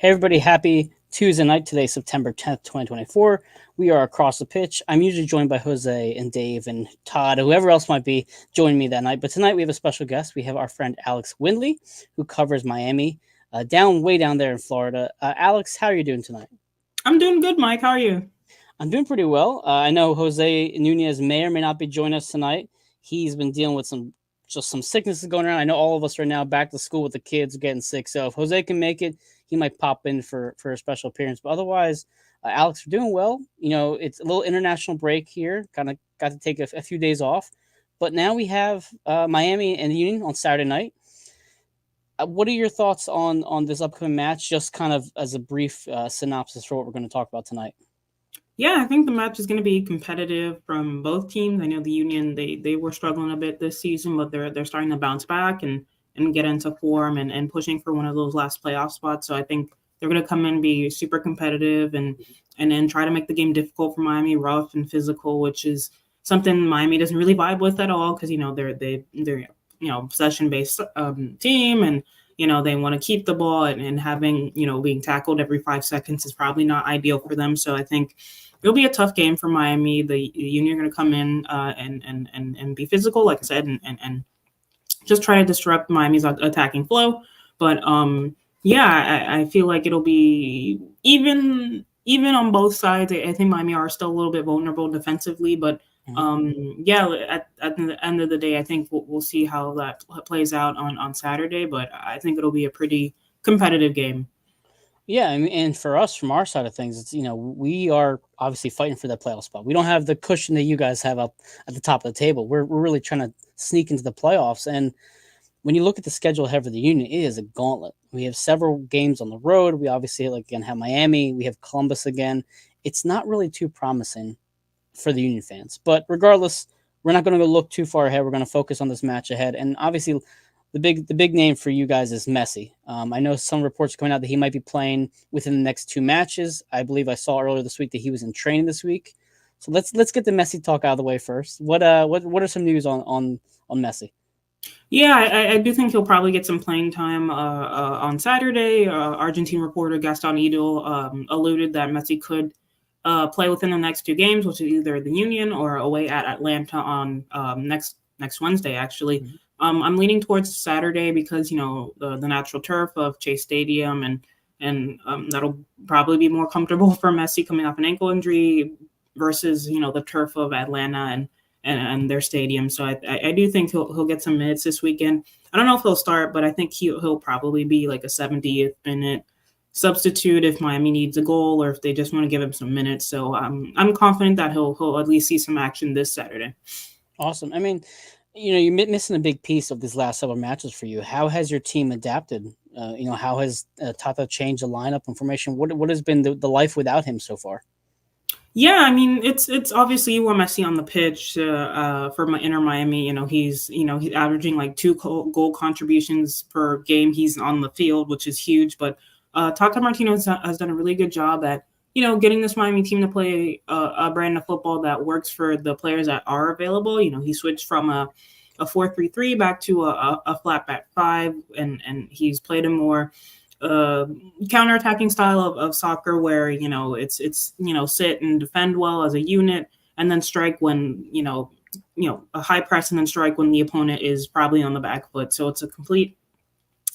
Hey, everybody, happy Tuesday night. Today, September 10th, 2024. We are across the pitch. I'm usually joined by Jose and Dave and Todd, whoever else might be joining me that night. But tonight, we have a special guest. We have our friend Alex Windley, who covers Miami, way down there in Florida. Alex, how are you doing tonight? I'm doing good, Mike. How are you? I'm doing pretty well. I know Jose Nunez may or may not be joining us tonight. He's been dealing with some sicknesses going around. I know all of us are now back to school with the kids getting sick. So if Jose can make it, he might pop in for a special appearance. But otherwise, Alex, we're doing well. You know, it's a little international break here. Kind of got to take a few days off. But now we have Miami and the Union on Saturday night. What are your thoughts on this upcoming match? Just kind of as a brief synopsis for what we're going to talk about tonight. Yeah, I think the match is going to be competitive from both teams. I know the Union they were struggling a bit this season, but they're starting to bounce back and get into form and pushing for one of those last playoff spots. So I think they're going to come in and be super competitive and then try to make the game difficult for Miami, rough and physical, which is something Miami doesn't really vibe with at all because they're possession based team and they want to keep the ball and having, being tackled every 5 seconds is probably not ideal for them. So I think it'll be a tough game for Miami. The Union are going to come in and be physical, like I said, and just try to disrupt Miami's attacking flow. But yeah, I feel like it'll be even on both sides. I think Miami are still a little bit vulnerable defensively, but yeah, at the end of the day, I think we'll see how that plays out on Saturday. But I think it'll be a pretty competitive game. Yeah, and for us, from our side of things, it's we are obviously fighting for that playoff spot. We don't have the cushion that you guys have up at the top of the table. We're really trying to sneak into the playoffs. And when you look at the schedule ahead for the Union, it is a gauntlet. We have several games on the road. We obviously again have Miami. We have Columbus again. It's not really too promising for the Union fans. But regardless, we're not going to go look too far ahead. We're going to focus on this match ahead. And obviously, the big name for you guys is Messi. I know some reports coming out that he might be playing within the next two matches. I believe I saw earlier this week that he was in training this week. So let's get the Messi talk out of the way first. What are some news on Messi? Yeah, I do think he'll probably get some playing time on Saturday. Argentine reporter Gaston Edel alluded that Messi could play within the next two games, which is either the Union or away at Atlanta on next Wednesday, actually. Mm-hmm. I'm leaning towards Saturday because, the natural turf of Chase Stadium and that'll probably be more comfortable for Messi coming off an ankle injury versus, the turf of Atlanta and their stadium. So I do think he'll get some minutes this weekend. I don't know if he'll start, but I think he'll probably be like a 70th minute substitute if Miami needs a goal or if they just want to give him some minutes. So I'm confident that he'll at least see some action this Saturday. Awesome. I mean, you're missing a big piece of these last several matches for you. How has your team adapted? How has Tata changed the lineup and formation? What has been the life without him so far? Yeah, I mean it's obviously you want Messi on the pitch for my Inter Miami. He's averaging like two goal contributions per game. He's on the field, which is huge. But Tata Martino has done a really good job at getting this Miami team to play a brand of football that works for the players that are available. He switched from a 4-3-3 back to a flat back five, and he's played a more counterattacking style of soccer where it's sit and defend well as a unit and then strike when a high press and then strike when the opponent is probably on the back foot. So it's a complete,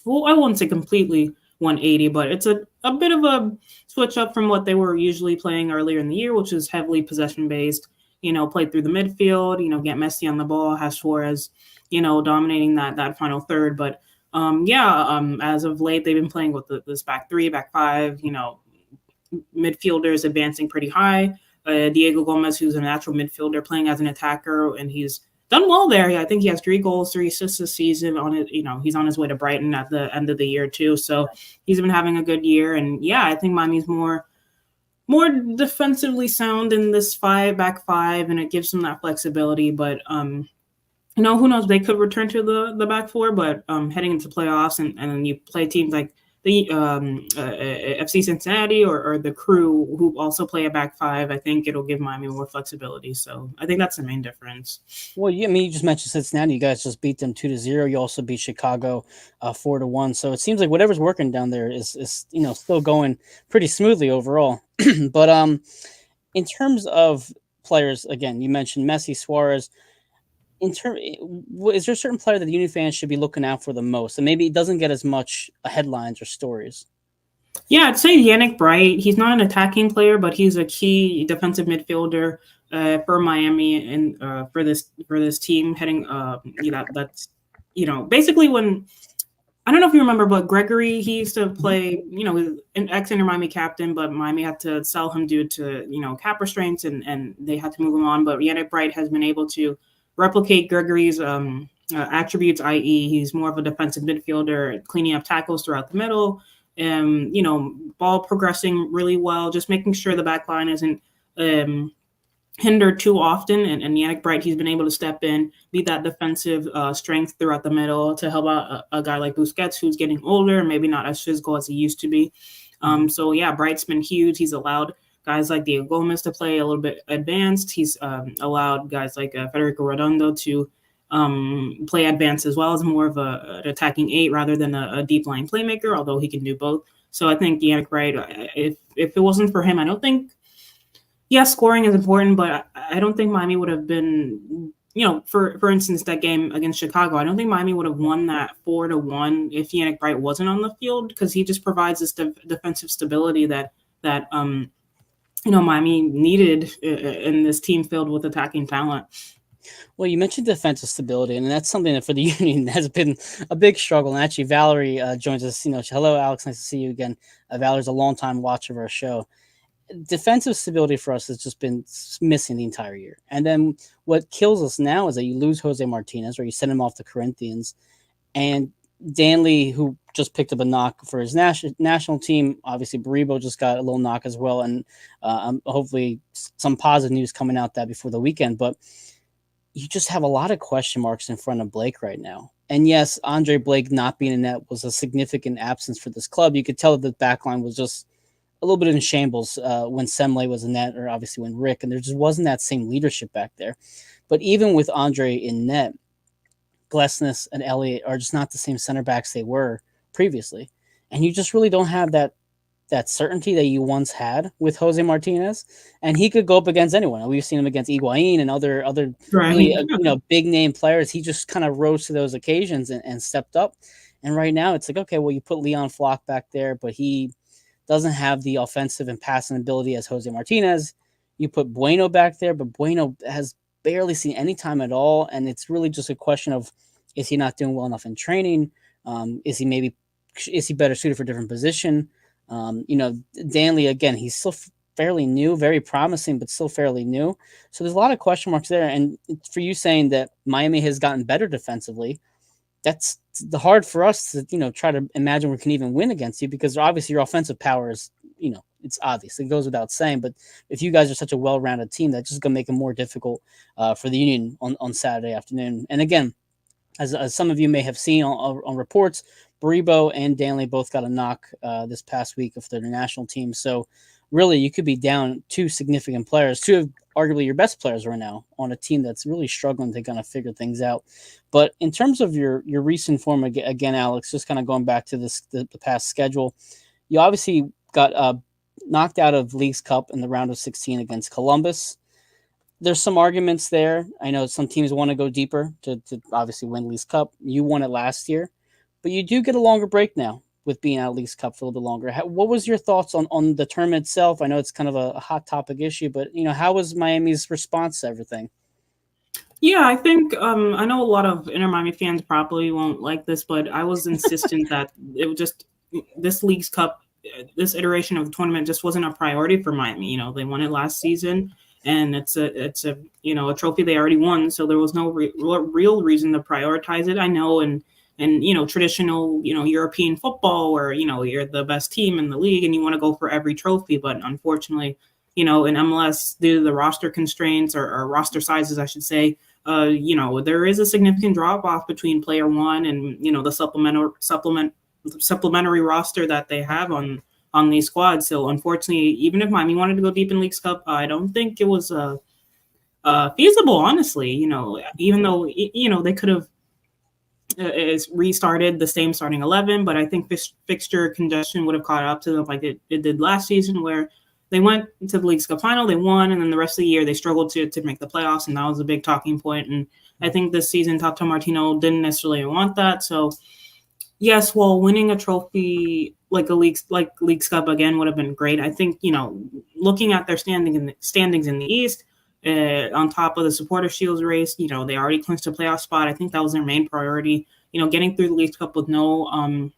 well, I won't say completely 180, but it's a bit of a switch up from what they were usually playing earlier in the year, which is heavily possession based. Played through the midfield, get Messi on the ball, has Suarez, dominating that final third. But as of late, they've been playing with this back three, back five, midfielders advancing pretty high. Diego Gomez, who's a natural midfielder, playing as an attacker, and he's done well there. I think he has 3 goals, 3 assists this season. He's on his way to Brighton at the end of the year too. So he's been having a good year, and I think Miami's more defensively sound in this back five, and it gives them that flexibility. But who knows? They could return to the back four, but heading into playoffs and then you play teams like the FC Cincinnati or the Crew, who also play a back five, I think it'll give Miami more flexibility. So I think that's the main difference. Well, I mean, you just mentioned Cincinnati. You guys just beat them 2-0. You also beat Chicago 4-1. So it seems like whatever's working down there is still going pretty smoothly overall. But in terms of players, again, you mentioned Messi, Suarez. Is there a certain player that the Union fans should be looking out for the most, and maybe it doesn't get as much headlines or stories? Yeah, I'd say Yannick Bright. He's not an attacking player, but he's a key defensive midfielder for Miami and for this team heading. That's basically when I don't know if you remember, but Gregory, he used to play, an ex-Inter Miami captain, but Miami had to sell him due to, cap restraints and they had to move him on. But Yannick Bright has been able to replicate Gregory's attributes, i.e. he's more of a defensive midfielder, cleaning up tackles throughout the middle, and, ball progressing really well, just making sure the back line isn't hindered too often. And Yannick Bright, he's been able to step in, be that defensive strength throughout the middle to help out a guy like Busquets, who's getting older, maybe not as physical as he used to be. So yeah, Bright's been huge. He's allowed guys like Diego Gomez to play a little bit advanced. He's allowed guys like Federico Redondo to play advanced as well, as more of an attacking eight rather than a deep line playmaker, although he can do both. So I think Yannick Bright, if it wasn't for him, I don't think, yes, scoring is important, but I don't think Miami would have been, for instance, that game against Chicago, I don't think Miami would have won that 4-1 if Yannick Bright wasn't on the field, because he just provides this defensive stability that Miami needed in this team filled with attacking talent. Well, you mentioned defensive stability, and that's something that for the Union has been a big struggle. And actually, Valerie joins us. Hello, Alex. Nice to see you again. Valerie's a longtime watcher of our show. Defensive stability for us has just been missing the entire year. And then what kills us now is that you lose Jose Martinez, or you send him off to Corinthians, and Danley, who just picked up a knock for his national team. Obviously, Baribo just got a little knock as well, and hopefully some positive news coming out that before the weekend. But you just have a lot of question marks in front of Blake right now. And yes, Andre Blake not being in net was a significant absence for this club. You could tell that the backline was just a little bit in shambles when Semle was in net, or obviously when Rick, and there just wasn't that same leadership back there. But even with Andre in net, Glesnes and Elliott are just not the same center backs they were previously. And you just really don't have that certainty that you once had with Jose Martinez. And he could go up against anyone. We've seen him against Higuain and other right. really, big name players. He just kind of rose to those occasions and stepped up. And right now it's like, okay, well, you put Leon Flock back there, but he doesn't have the offensive and passing ability as Jose Martinez. You put Bueno back there, but Bueno has barely seen any time at all. And it's really just a question of, is he not doing well enough in training? Is he better suited for a different position? Danley, again, he's still fairly new, very promising, but still fairly new. So there's a lot of question marks there. And for you saying that Miami has gotten better defensively, that's the hard for us to, try to imagine we can even win against you, because obviously your offensive power is, it's obvious. It goes without saying. But if you guys are such a well-rounded team, that's just going to make it more difficult for the Union on Saturday afternoon. And again, as some of you may have seen on reports, Baribo and Danley both got a knock this past week of their national team. So really, you could be down two significant players, two of arguably your best players right now on a team that's really struggling to kind of figure things out. But in terms of your recent form, again, Alex, just kind of going back to the past schedule, you obviously got knocked out of Leagues Cup in the round of 16 against Columbus. There's some arguments there. I know some teams want to go deeper to obviously win Leagues Cup. You won it last year, but you do get a longer break now with being out of Leagues Cup for a little bit longer. What was your thoughts on the tournament itself? I know it's kind of a hot topic issue, but how was Miami's response to everything? Yeah, I think I know a lot of Inter Miami fans probably won't like this, but I was insistent that it was just this Leagues Cup, this iteration of the tournament just wasn't a priority for Miami. They won it last season, and it's a trophy they already won, so there was no real reason to prioritize it. I know, and traditional European football where you're the best team in the league and you want to go for every trophy, but unfortunately in MLS, due to the roster constraints or roster sizes, I should say, there is a significant drop off between player one and the supplement supplementary roster that they have on these squads. So unfortunately, even if Miami wanted to go deep in Leagues Cup, I don't think it was feasible. Honestly, even though they could have is restarted the same starting 11, but I think fixture congestion would have caught up to them like it did last season, where they went to the Leagues Cup final, they won, and then the rest of the year they struggled to make the playoffs, and that was a big talking point. And I think this season, Tata Martino didn't necessarily want that. So yes, well, winning a trophy like Leagues Cup again would have been great. I think looking at their standings in the East, on top of the Supporter Shields race, they already clinched a playoff spot. I think that was their main priority. Getting through the Leagues Cup with no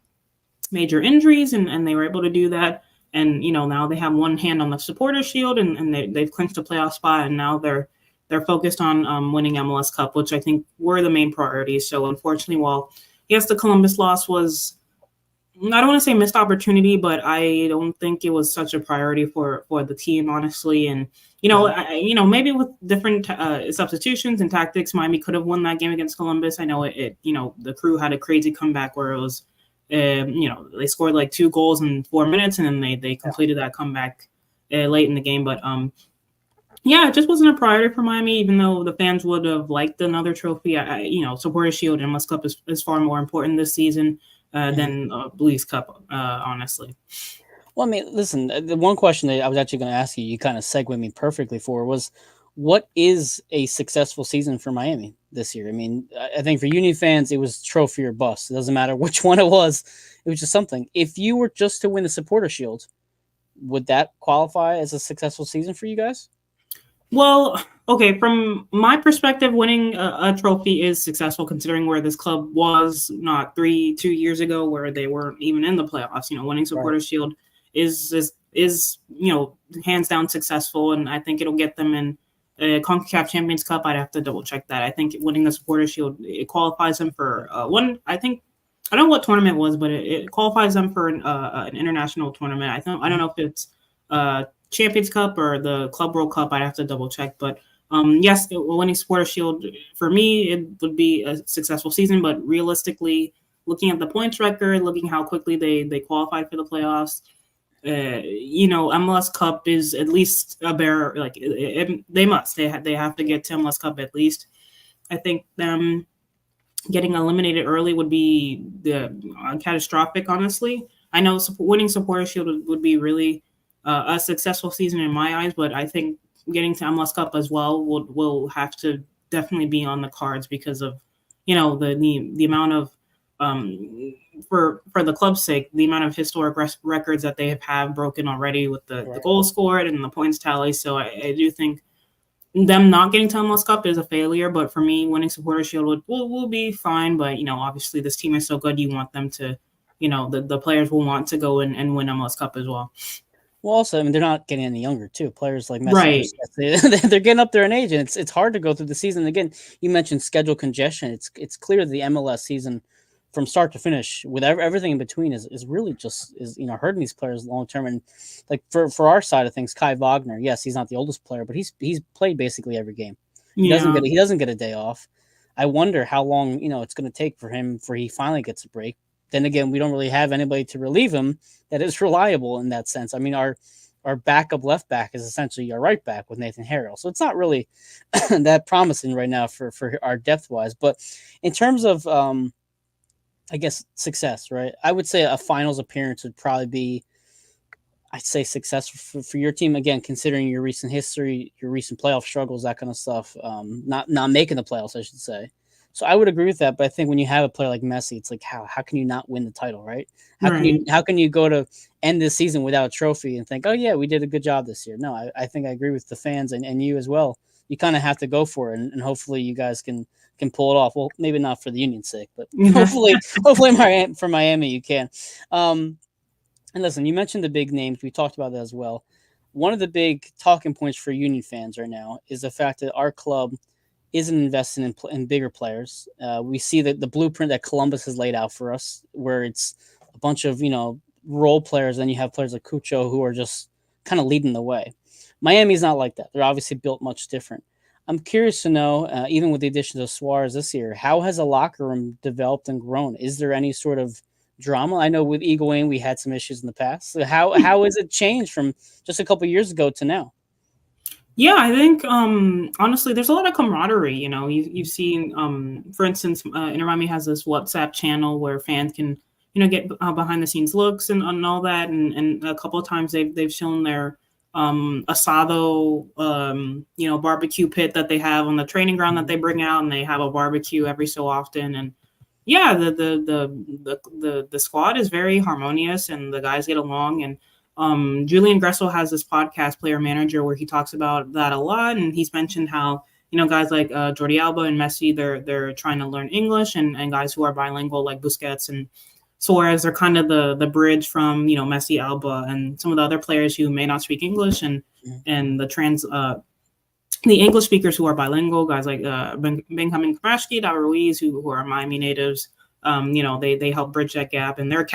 major injuries, and they were able to do that. And now they have one hand on the Supporter Shield, and they've clinched a playoff spot, and now they're focused on winning MLS Cup, which I think were the main priorities. So unfortunately, while yes, the Columbus loss was, I don't want to say missed opportunity, but I don't think it was such a priority for the team, honestly. And maybe with different substitutions and tactics, Miami could have won that game against Columbus. I know the Crew had a crazy comeback where it was, they scored like 2 goals in 4 minutes, and then they completed that comeback late in the game. But it just wasn't a priority for Miami, even though the fans would have liked another trophy. Supporter Shield and MLS Cup is far more important this season than Leagues Cup, honestly. Well, I mean, listen, the one question that I was actually going to ask you, you kind of segued me perfectly for, was what is a successful season for Miami this year? I mean, I think for Union fans, it was trophy or bust. It doesn't matter which one it was just something. If you were just to win the Supporter Shield, would that qualify as a successful season for you guys? Well, okay, from my perspective, winning a trophy is successful considering where this club was not 2 years ago, where they weren't even in the playoffs. Winning Supporter Shield is hands down successful, and I think it'll get them in CONCACAF Champions Cup. I'd have to double check that. I think winning the Supporter Shield, it qualifies them for one. I don't know what tournament it was, but it qualifies them for an international tournament. I don't know if it's Champions Cup or the Club World Cup. I'd have to double check, but yes, winning Supporter Shield for me, it would be a successful season. But realistically, looking at the points record, looking how quickly they qualified for the playoffs, MLS Cup is at least a bare, like they have to get to MLS Cup at least. I think them getting eliminated early would be catastrophic. Honestly, I know winning Supporter Shield would be really a successful season in my eyes, but I think getting to MLS Cup as well will have to definitely be on the cards because of the amount of for the club's sake, the amount of historic records that they have broken already with the goals scored and the points tally. So I do think them not getting to MLS Cup is a failure, but for me, winning Supporter Shield will be fine. But obviously this team is so good, you want them to, the players will want to go and win MLS Cup as well. Well, also, I mean, they're not getting any younger, too. Players like Messi, right? They're getting up there in age, and it's hard to go through the season. Again, you mentioned schedule congestion. It's clear the MLS season, from start to finish, with everything in between, is really just hurting these players long term. And like for our side of things, Kai Wagner, yes, he's not the oldest player, but he's played basically every game. He doesn't get a day off. I wonder how long it's going to take for him before he finally gets a break. Then again, we don't really have anybody to relieve him that is reliable in that sense. I mean, our backup left back is essentially our right back with Nathan Harrell. So it's not really that promising right now for our depth wise. But in terms of, I guess, success, right? I would say a finals appearance would probably be, I'd say, success for your team. Again, considering your recent history, your recent playoff struggles, that kind of stuff, not making the playoffs, I should say. So I would agree with that, but I think when you have a player like Messi, it's like how can you not win the title, right? How can you go to end this season without a trophy and think, oh yeah, we did a good job this year? No, I think I agree with the fans and you as well. You kind of have to go for it, and hopefully you guys can pull it off. Well, maybe not for the Union's sake, but hopefully for Miami you can. And listen, you mentioned the big names. We talked about that as well. One of the big talking points for Union fans right now is the fact that our club isn't investing in bigger players. We see that the blueprint that Columbus has laid out for us, where it's a bunch of role players, and you have players like Cucho who are just kind of leading the way. Miami's not like that. They're obviously built much different. I'm curious to know, even with the addition of Suarez this year, how has the locker room developed and grown? Is there any sort of drama? I know with Eagle Wing we had some issues in the past. So how has it changed from just a couple years ago to now? Yeah, I think honestly, there's a lot of camaraderie. You've seen, for instance, Inter Miami has this WhatsApp channel where fans can get behind the scenes looks and all that, and a couple of times they've shown their asado barbecue pit that they have on the training ground that they bring out, and they have a barbecue every so often. And yeah, the squad is very harmonious, and the guys get along. And Julian Gressel has this podcast, Player Manager, where he talks about that a lot, and he's mentioned how guys like Jordi Alba and Messi, they're trying to learn English, and guys who are bilingual like Busquets and Suarez are kind of the bridge from Messi, Alba, and some of the other players who may not speak English, and the English speakers who are bilingual, guys like Benjamin Kamashki, David Ruiz, who are Miami natives. They help bridge that gap, and they're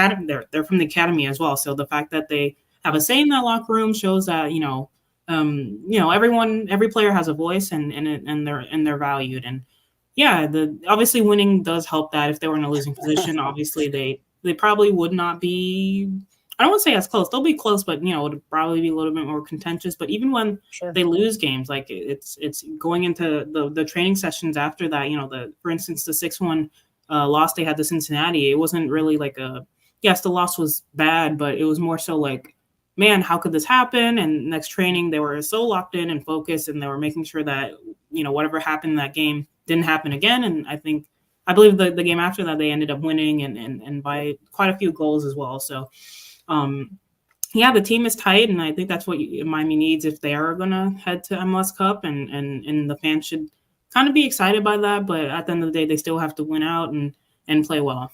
from the academy as well. So the fact that they have a say in that locker room shows that every player has a voice, and they're valued. And yeah, obviously winning does help that. If they were in a losing position, obviously they probably would not be. I don't want to say as close. They'll be close, but it would probably be a little bit more contentious. But even when they lose games, like it's going into the training sessions after that. For instance, the 6-1 loss they had to Cincinnati. It wasn't really like yes, the loss was bad, but it was more so like, man, how could this happen? And next training, they were so locked in and focused, and they were making sure that whatever happened in that game didn't happen again. And I believe the game after that they ended up winning and by quite a few goals as well. So. Yeah, the team is tight, and I think that's what Miami needs if they are going to head to MLS Cup, and the fans should kind of be excited by that. But at the end of the day, they still have to win out and play well.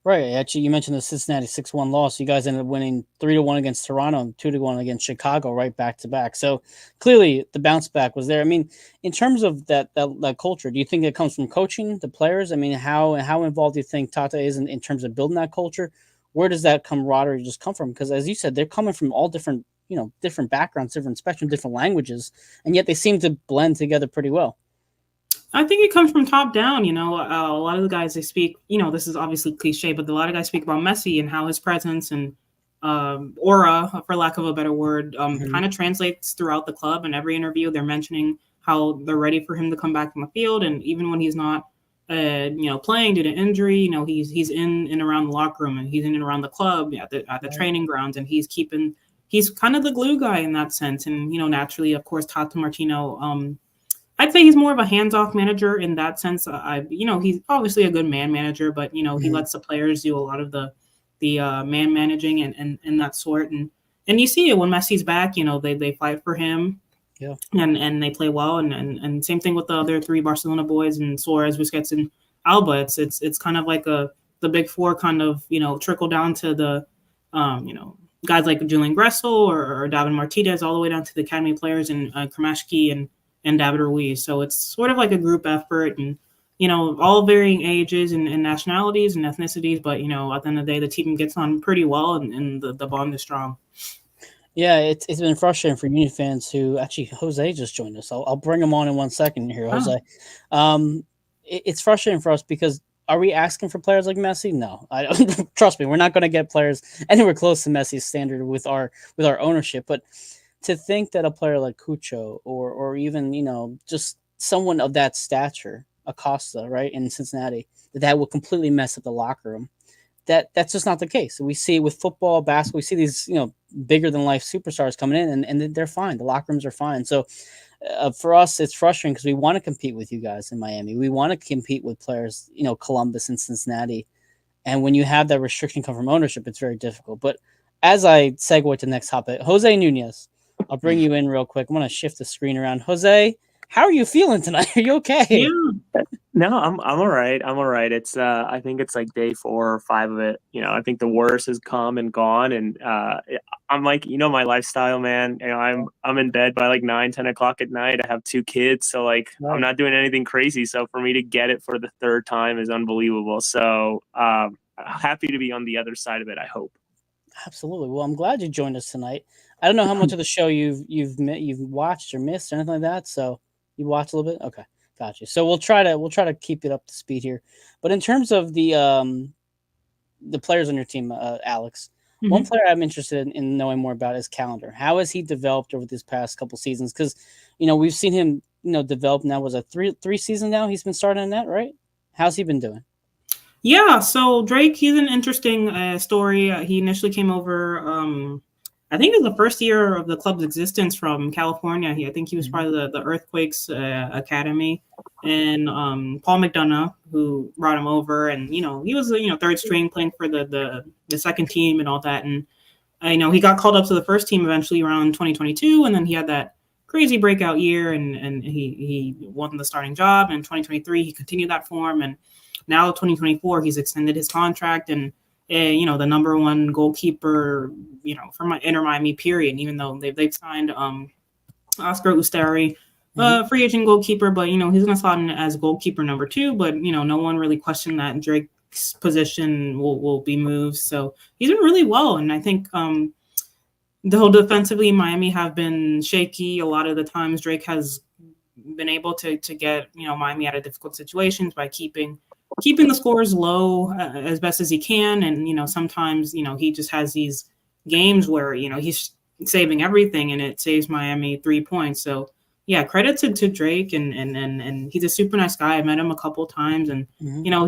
Right. Actually, you mentioned the Cincinnati 6-1 loss. You guys ended up winning 3-1 against Toronto and 2-1 against Chicago, right back to back. So clearly the bounce back was there. I mean, in terms of that culture, do you think it comes from coaching the players? I mean, how involved do you think Tata is in terms of building that culture? Where does that camaraderie just come from? Because as you said, they're coming from all different, different backgrounds, different spectrum, different languages, and yet they seem to blend together pretty well. I think it comes from top down. A lot of the guys they speak, this is obviously cliche, but a lot of guys speak about Messi and how his presence and aura, for lack of a better word, kind of translates throughout the club. And every interview, they're mentioning how they're ready for him to come back on the field. And even when he's not, playing due to injury, he's in and around the locker room, and he's in and around the club at the training grounds, and he's kind of the glue guy in that sense. And, naturally, of course, Tata Martino, I'd say he's more of a hands-off manager in that sense. He's obviously a good man manager, but he lets the players do a lot of the man managing and that sort. And you see it when Messi's back. They fight for him, and they play well. And same thing with the other three Barcelona boys and Suarez, Busquets, and Alba. It's kind of like the big four kind of trickle down to the guys like Julian Gressel or David Martinez, all the way down to the academy players and Kremashki and David Ruiz. So it's sort of like a group effort, and all varying ages and nationalities and ethnicities, but at the end of the day, the team gets on pretty well, and the bond is strong. Yeah, it's been frustrating for Union fans who actually Jose just joined us. I'll bring him on in 1 second here, Jose. It's frustrating for us because are we asking for players like Messi? No, I don't. Trust me, we're not going to get players anywhere close to Messi's standard with our ownership, but to think that a player like Cucho or even, just someone of that stature, Acosta, right, in Cincinnati, that will completely mess up the locker room. That's just not the case. We see it with football, basketball. We see these, bigger than life superstars coming in and they're fine. The locker rooms are fine. So for us, it's frustrating because we want to compete with you guys in Miami. We want to compete with players, Columbus and Cincinnati. And when you have that restriction come from ownership, it's very difficult. But as I segue to the next topic, Jose Nunez, I'll bring you in real quick. I'm going to shift the screen around. Jose, how are you feeling tonight? Are you okay? Yeah. No, I'm all right. I'm all right. It's I think it's like day 4 or 5 of it. I think the worst has come and gone, and I'm like, my lifestyle, man. I'm in bed by like 9-10 o'clock at night. I have 2 kids, so like I'm not doing anything crazy. So for me to get it for the 3rd time is unbelievable. So happy to be on the other side of it, I hope. Absolutely. Well, I'm glad you joined us tonight. I don't know how much of the show you've watched or missed or anything like that. So you watched a little bit. Okay. Gotcha. So we'll try to keep it up to speed here. But in terms of the the players on your team, Alex. Mhm. One player I'm interested in knowing more about is Calendar. How has he developed over these past couple seasons? Because we've seen him develop now. Was it three seasons now? He's been starting in that, right? How's he been doing? Yeah, so Drake, he's an interesting story. He initially came over, I think it was the first year of the club's existence from California. I think he was part of the Earthquakes Academy. And Paul McDonough, who brought him over, and he was third string playing for the second team and all that. And he got called up to the first team eventually around 2022, and then he had that crazy breakout year, and he won the starting job. And in 2023, he continued that form, and now 2024, he's extended his contract, and the number one goalkeeper, from Inter Miami, period. Even though they've signed Oscar Usteri, free agent goalkeeper, but he's going to slot in as goalkeeper number 2. But no one really questioned that Drake's position will be moved. So he's doing really well, and I think though defensively Miami have been shaky a lot of the times, Drake has been able to get Miami out of difficult situations by keeping the scores low as best as he can. And sometimes he just has these games where he's saving everything, and it saves Miami 3 points. So yeah, credit to Drake, and he's a super nice guy. I met him a couple times, and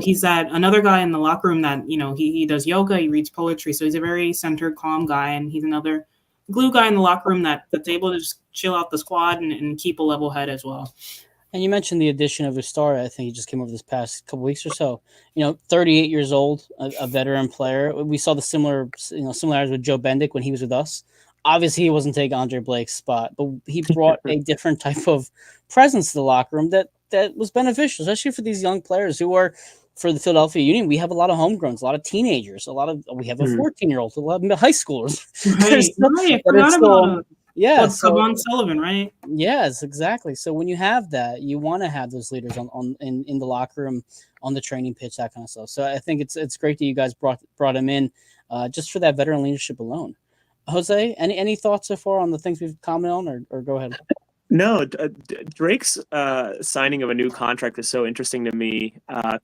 he's that another guy in the locker room that he does yoga, he reads poetry, so he's a very centered, calm guy, and he's another glue guy in the locker room that's able to just chill out the squad and keep a level head as well. And you mentioned the addition of Ustari. I think he just came over this past couple weeks or so. 38 years old, a veteran player. We saw the similarities with Joe Bendick when he was with us. Obviously, he wasn't taking Andre Blake's spot, but he brought a different type of presence to the locker room that was beneficial, especially for these young players who are, for the Philadelphia Union, we have a lot of homegrowns, a lot of teenagers, we have a 14-year-old, a lot of high schoolers. Right. I forgot about Kevon Sullivan, right? Yes, exactly. So when you have that, you want to have those leaders in the locker room, on the training pitch, that kind of stuff. So I think it's great that you guys brought him in just for that veteran leadership alone. Jose, any thoughts so far on the things we've commented on, or go ahead? No, Drake's signing of a new contract is so interesting to me,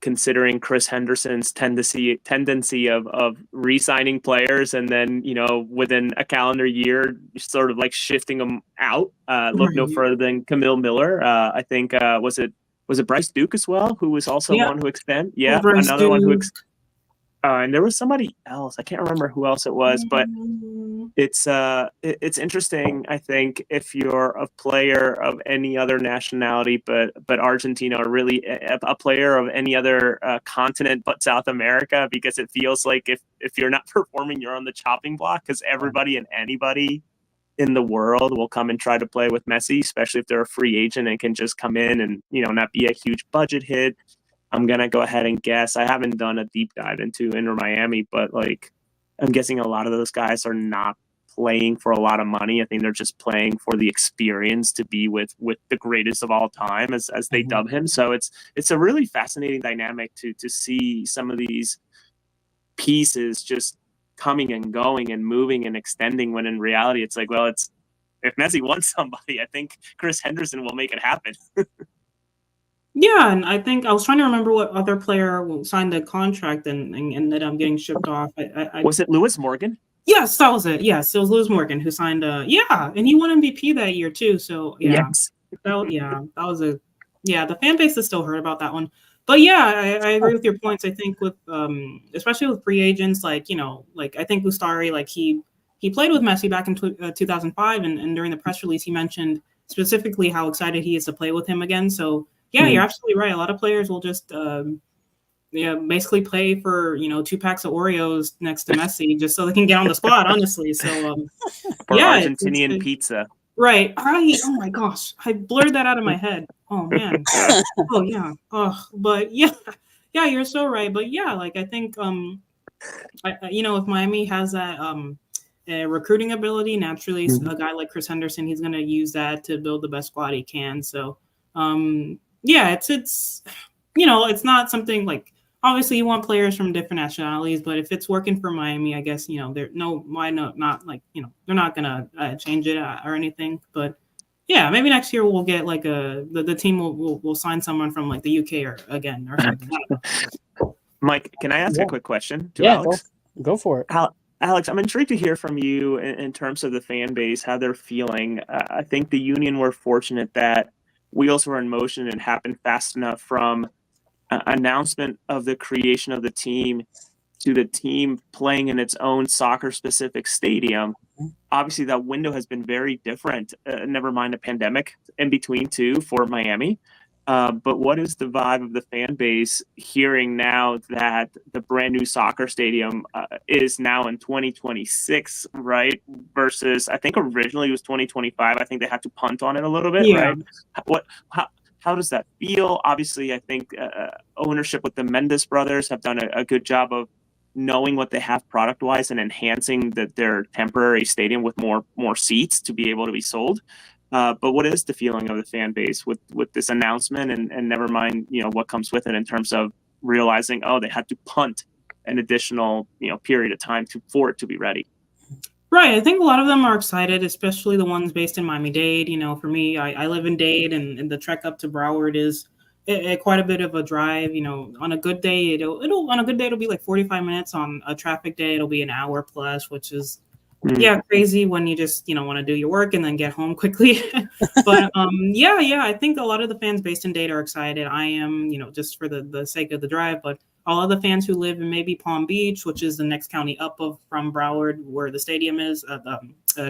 considering Chris Henderson's tendency of re-signing players and then, within a calendar year, sort of like shifting them out. Look no further than Camille Miller. I think, was it Bryce Duke as well, who was also one who extended? Yeah, another one who and there was somebody else. I can't remember who else it was, but it's interesting. I think if you're a player of any other nationality, but Argentina, or really a player of any other continent but South America, because it feels like if you're not performing, you're on the chopping block, because everybody and anybody in the world will come and try to play with Messi, especially if they're a free agent and can just come in and not be a huge budget hit. I'm going to go ahead and guess. I haven't done a deep dive into Inter Miami, but I'm guessing a lot of those guys are not playing for a lot of money. I think they're just playing for the experience to be with the greatest of all time, as they dub him. So it's a really fascinating dynamic to see some of these pieces just coming and going and moving and extending, when in reality it's like, well, if Messi wants somebody, I think Chris Henderson will make it happen. Yeah, and I think I was trying to remember what other player signed the contract and ended up getting shipped off. Was it Lewis Morgan? Yes, that was it. Yes, it was Lewis Morgan who signed. And he won MVP that year too. So yes, that was the fan base is still hurt about that one. But yeah, I agree with your points. I think with especially with free agents, I think Ustari, he played with Messi back in 2005, and during the press release he mentioned specifically how excited he is to play with him again. So. Yeah, you're absolutely right. A lot of players will just basically play for 2 packs of Oreos next to Messi just so they can get on the squad, honestly. So Argentinian pizza. Right. Oh my gosh. I blurred that out of my head. Oh man. Oh yeah. Oh, but yeah, you're so right. But yeah, I think if Miami has that recruiting ability, naturally a guy like Chris Henderson, he's gonna use that to build the best squad he can. So it's not something obviously you want players from different nationalities, but if it's working for Miami, I guess they're not gonna change it or anything. But yeah, maybe next year we'll get the team will sign someone from the UK or something. Mike, can I ask Yeah. a quick question to Yeah, Alex? go for it. Alex, I'm intrigued to hear from you in terms of the fan base, how they're feeling. I think the Union were fortunate that wheels were in motion and happened fast enough from announcement of the creation of the team to the team playing in its own soccer-specific stadium. Obviously, that window has been very different. Never mind a pandemic in between too for Miami. But what is the vibe of the fan base hearing now that the brand new soccer stadium is now in 2026, right? Versus, I think originally it was 2025. I think they had to punt on it a little bit, right? What? How does that feel? Obviously, I think ownership with the Mendes brothers have done a good job of knowing what they have product wise and enhancing their temporary stadium with more seats to be able to be sold. But what is the feeling of the fan base with this announcement, and never mind, what comes with it in terms of realizing, they had to punt an additional, period of time for it to be ready. Right. I think a lot of them are excited, especially the ones based in Miami-Dade. For me, I live in Dade, and the trek up to Broward is quite a bit of a drive. On a good day, it'll be like 45 minutes. On a traffic day, it'll be an hour plus, which is crazy when you just want to do your work and then get home quickly. But I think a lot of the fans based in Dade are excited. I am, just for the sake of the drive, but all of the fans who live in maybe Palm Beach, which is the next county up from Broward, where the stadium is,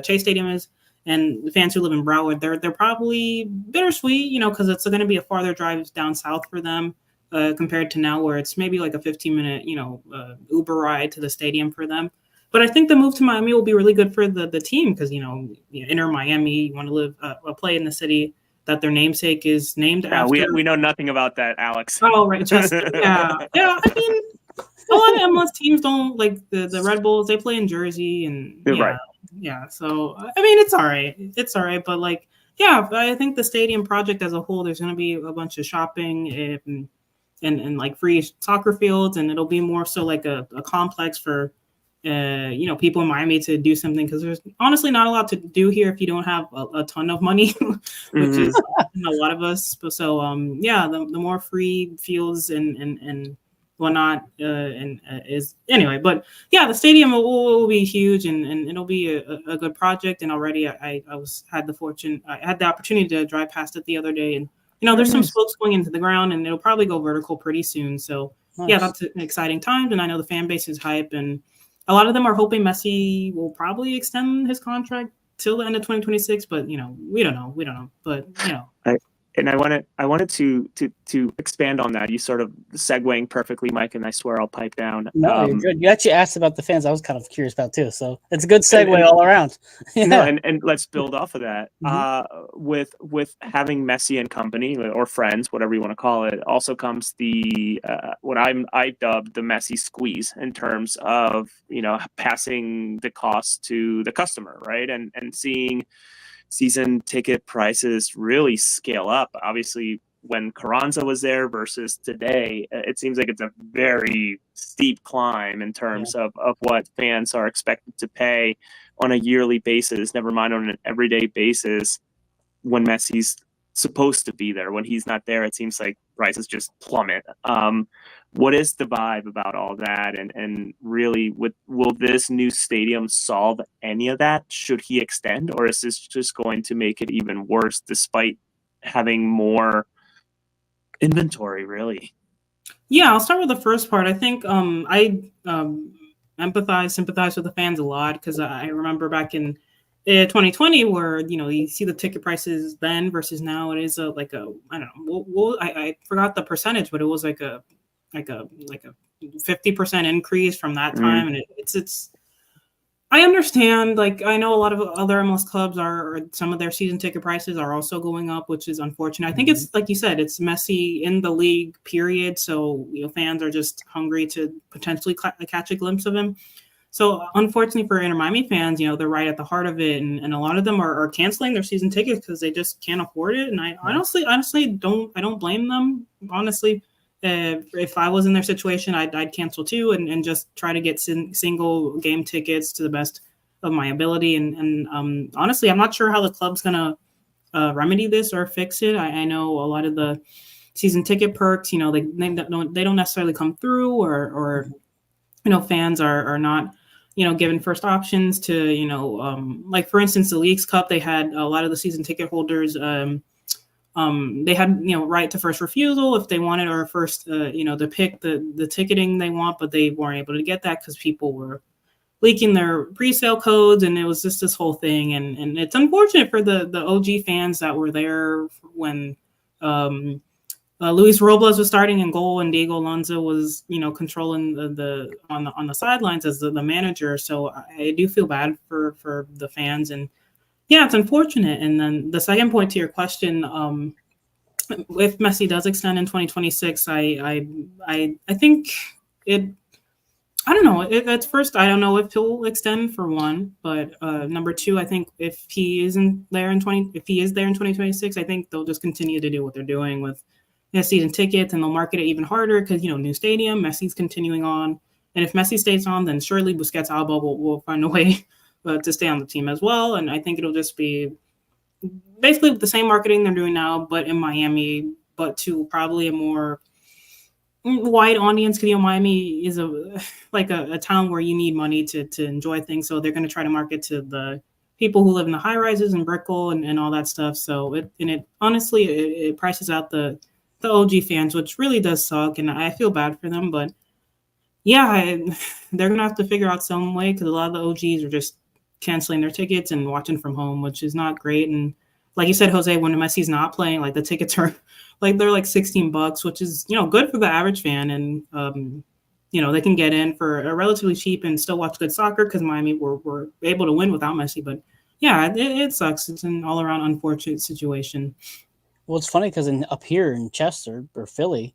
Chase Stadium is, and the fans who live in Broward, they're probably bittersweet, because it's going to be a farther drive down south for them compared to now, where it's maybe like a 15-minute, Uber ride to the stadium for them. But I think the move to Miami will be really good for the team because, Inter Miami, you want to live, play in the city that their namesake is named after. We know nothing about that, Alex. Oh, right. Just, yeah. I mean, a lot of MLS teams don't, like the Red Bulls, they play in Jersey and right. Yeah. So, I mean, it's all right. It's all right. But I think the stadium project as a whole, there's going to be a bunch of shopping and like free soccer fields. And it'll be more so like a complex for, people in Miami to do something because there's honestly not a lot to do here if you don't have a ton of money, which is a lot of us. So, the more free fields and whatnot is anyway. But yeah, the stadium will be huge and it'll be a good project. And already I had the opportunity to drive past it the other day, and there's some spokes going into the ground, and it'll probably go vertical pretty soon. So yeah, that's an exciting time, and I know the fan base is hype and. A lot of them are hoping Messi will probably extend his contract till the end of 2026, but we don't know. But And I wanted to expand on that. You sort of segueing perfectly, Mike, and I swear I'll pipe down. No, you're good. You actually asked about the fans. I was kind of curious about too. So it's a good segue all around. Yeah. No, and let's build off of that. With having Messi and company or friends, whatever you want to call it, also comes the what I dubbed the Messi squeeze in terms of passing the cost to the customer, right? And seeing season ticket prices really scale up. Obviously, when Carranza was there versus today, it seems like it's a very steep climb in terms of what fans are expected to pay on a yearly basis, never mind on an everyday basis when Messi's supposed to be there. When he's not there, it seems like prices just plummet. What is the vibe about all that? And really, will this new stadium solve any of that? Should he extend, or is this just going to make it even worse despite having more inventory, really? Yeah, I'll start with the first part. I think I sympathize with the fans a lot because I remember back in 2020 where you see the ticket prices then versus now. It is I don't know. I forgot the percentage, but it was like a 50% increase from that time, and it's. I understand. I know a lot of other MLS clubs or some of their season ticket prices are also going up, which is unfortunate. I think it's like you said, it's Messi in the league, period. So fans are just hungry to potentially catch a glimpse of him. So unfortunately for Inter Miami fans, they're right at the heart of it, and a lot of them are canceling their season tickets because they just can't afford it. And I honestly don't blame them. Honestly. If I was in their situation, I'd cancel too and just try to get single game tickets to the best of my ability. And honestly, I'm not sure how the club's going to remedy this or fix it. I know a lot of the season ticket perks, you know, they don't necessarily come through, or you know, fans are not, you know, given first options to, you know, like for instance, the Leagues Cup, they had a lot of the season ticket holders. They had, you know, right to first refusal if they wanted, or first, you know, to pick the ticketing they want, but they weren't able to get that because people were leaking their pre-sale codes, and it was just this whole thing. And it's unfortunate for the OG fans that were there when Luis Robles was starting in goal and Diego Alonso was, you know, controlling the on the sidelines as the manager. So I do feel bad for the fans, and yeah, it's unfortunate. And then the second point to your question, if Messi does extend in 2026, I think it. I don't know. At first, I don't know if he'll extend, for one, but number two, I think if he isn't there if he is there in 2026, I think they'll just continue to do what they're doing with, you know, season tickets, and they'll market it even harder because, you know, new stadium, Messi's continuing on, and if Messi stays on, then surely Busquets Alba will find a way to stay on the team as well, and I think it'll just be basically the same marketing they're doing now, but in Miami, but to probably a more wide audience, because, you know, Miami is a town where you need money to enjoy things, so they're going to try to market to the people who live in the high rises and Brickell and all that stuff. So it honestly it prices out the OG fans, which really does suck, and I feel bad for them. But yeah, they're gonna have to figure out some way, because a lot of the OGs are just canceling their tickets and watching from home, which is not great. And like you said, Jose, when Messi's not playing, like the tickets are like they're like $16, which is, you know, good for the average fan, and you know, they can get in for a relatively cheap and still watch good soccer because Miami were able to win without Messi. But yeah, it sucks. It's an all around unfortunate situation. Well, it's funny because up here in Chester or Philly,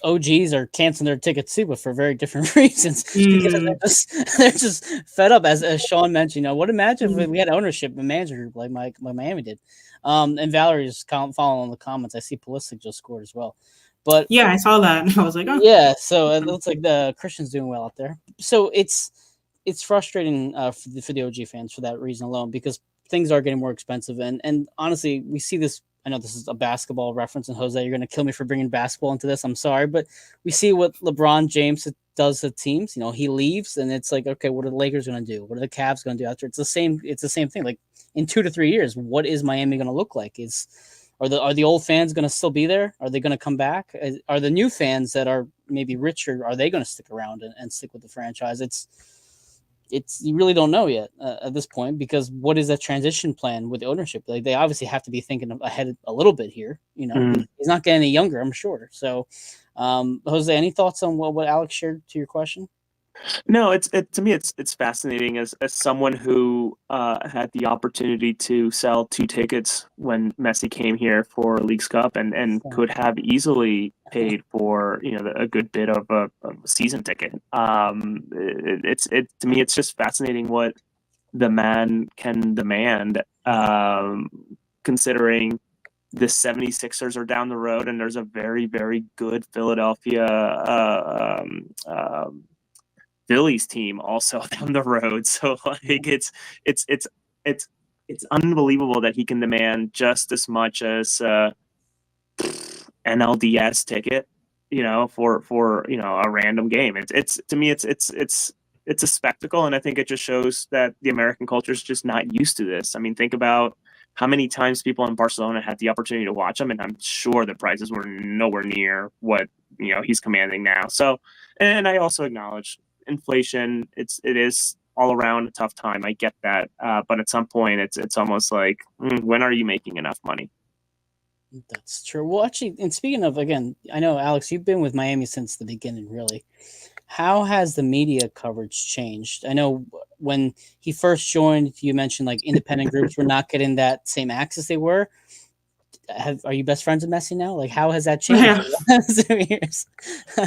OGs are canceling their tickets too, but for very different reasons. Because they're just fed up, as Sean mentioned. You know, what imagine if we had ownership and manager group like Miami did. And Valerie's following the comments. I see Pulisic just scored as well. But yeah, I saw that. I was like, oh. Yeah, so it looks like the Christian's doing well out there. So it's frustrating for the OG fans for that reason alone, because things are getting more expensive, and honestly, we see this. I know this is a basketball reference, and Jose, you're going to kill me for bringing basketball into this. I'm sorry, but we see what LeBron James does to teams. You know, he leaves, and it's like, okay, what are the Lakers going to do? What are the Cavs going to do after? It's the same thing. Like in 2 to 3 years, what is Miami going to look like? Are the old fans going to still be there? Are they going to come back? Are the new fans that are maybe richer, are they going to stick around and stick with the franchise? It's you really don't know yet at this point, because what is that transition plan with the ownership? Like, they obviously have to be thinking ahead a little bit here. You know, he's not getting any younger, I'm sure. So, Jose, any thoughts on what Alex shared to your question? No, to me it's fascinating as someone who had the opportunity to sell 2 tickets when Messi came here for Leagues Cup, and could have easily paid for, you know, a good bit of a season ticket. To me it's just fascinating what the man can demand, considering the 76ers are down the road, and there's a very, very good Philadelphia Phillies team also down the road. So like it's unbelievable that he can demand just as much as NLDS ticket, you know, for you know, a random game. It's to me it's a spectacle, and I think it just shows that the American culture is just not used to this. I mean, think about how many times people in Barcelona had the opportunity to watch him, and I'm sure the prices were nowhere near what, you know, he's commanding now. So, and I also acknowledge inflation. It is all around a tough time. I get that, but at some point, it's almost like, when are you making enough money? That's true. Well, actually, and speaking of, again, I know, Alex, you've been with Miami since the beginning, really. How has the media coverage changed? I know when he first joined, you mentioned like independent groups were not getting that same access they were. Are you best friends with Messi now? Like, how has that changed?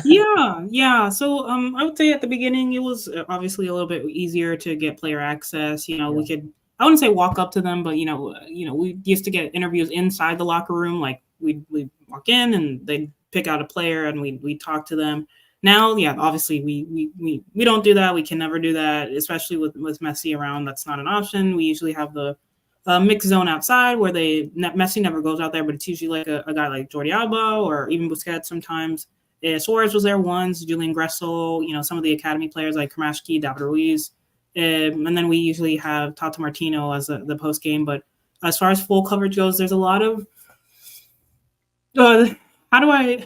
Yeah. So I would say at the beginning it was obviously a little bit easier to get player access. You know, we could, I wouldn't say walk up to them, but you know, we used to get interviews inside the locker room. Like we'd walk in and they'd pick out a player and we'd talk to them. Now, yeah, obviously we don't do that. We can never do that, especially with Messi around. That's not an option. We usually have the mixed zone outside where Messi never goes out there, but it's usually like a guy like Jordi Alba or even Busquets sometimes. Suarez was there once, Julian Gressel, some of the academy players like Kramaschke, David Ruiz. And then we usually have Tata Martino as the post game. But as far as full coverage goes, there's a lot of how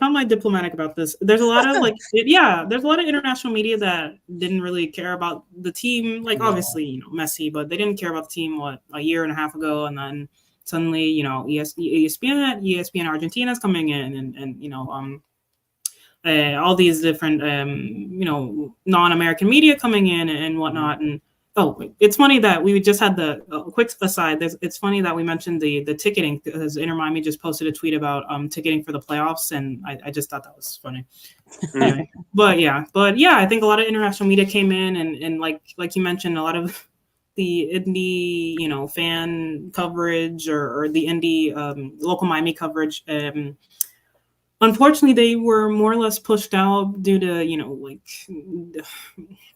am I diplomatic about this? There's a lot of there's a lot of international media that didn't really care about the team. Like obviously, Messi, but they didn't care about the team a year and a half ago, and then suddenly, ESPN Argentina is coming in, and all these different non-American media coming in and whatnot. And it's funny that we just had the quick aside. It's funny that we mentioned the ticketing because Inter Miami just posted a tweet about ticketing for the playoffs, and I just thought that was funny. Anyway, but yeah, I think a lot of international media came in and like you mentioned, a lot of the indie fan coverage or the indie local Miami coverage. Unfortunately, they were more or less pushed out due to,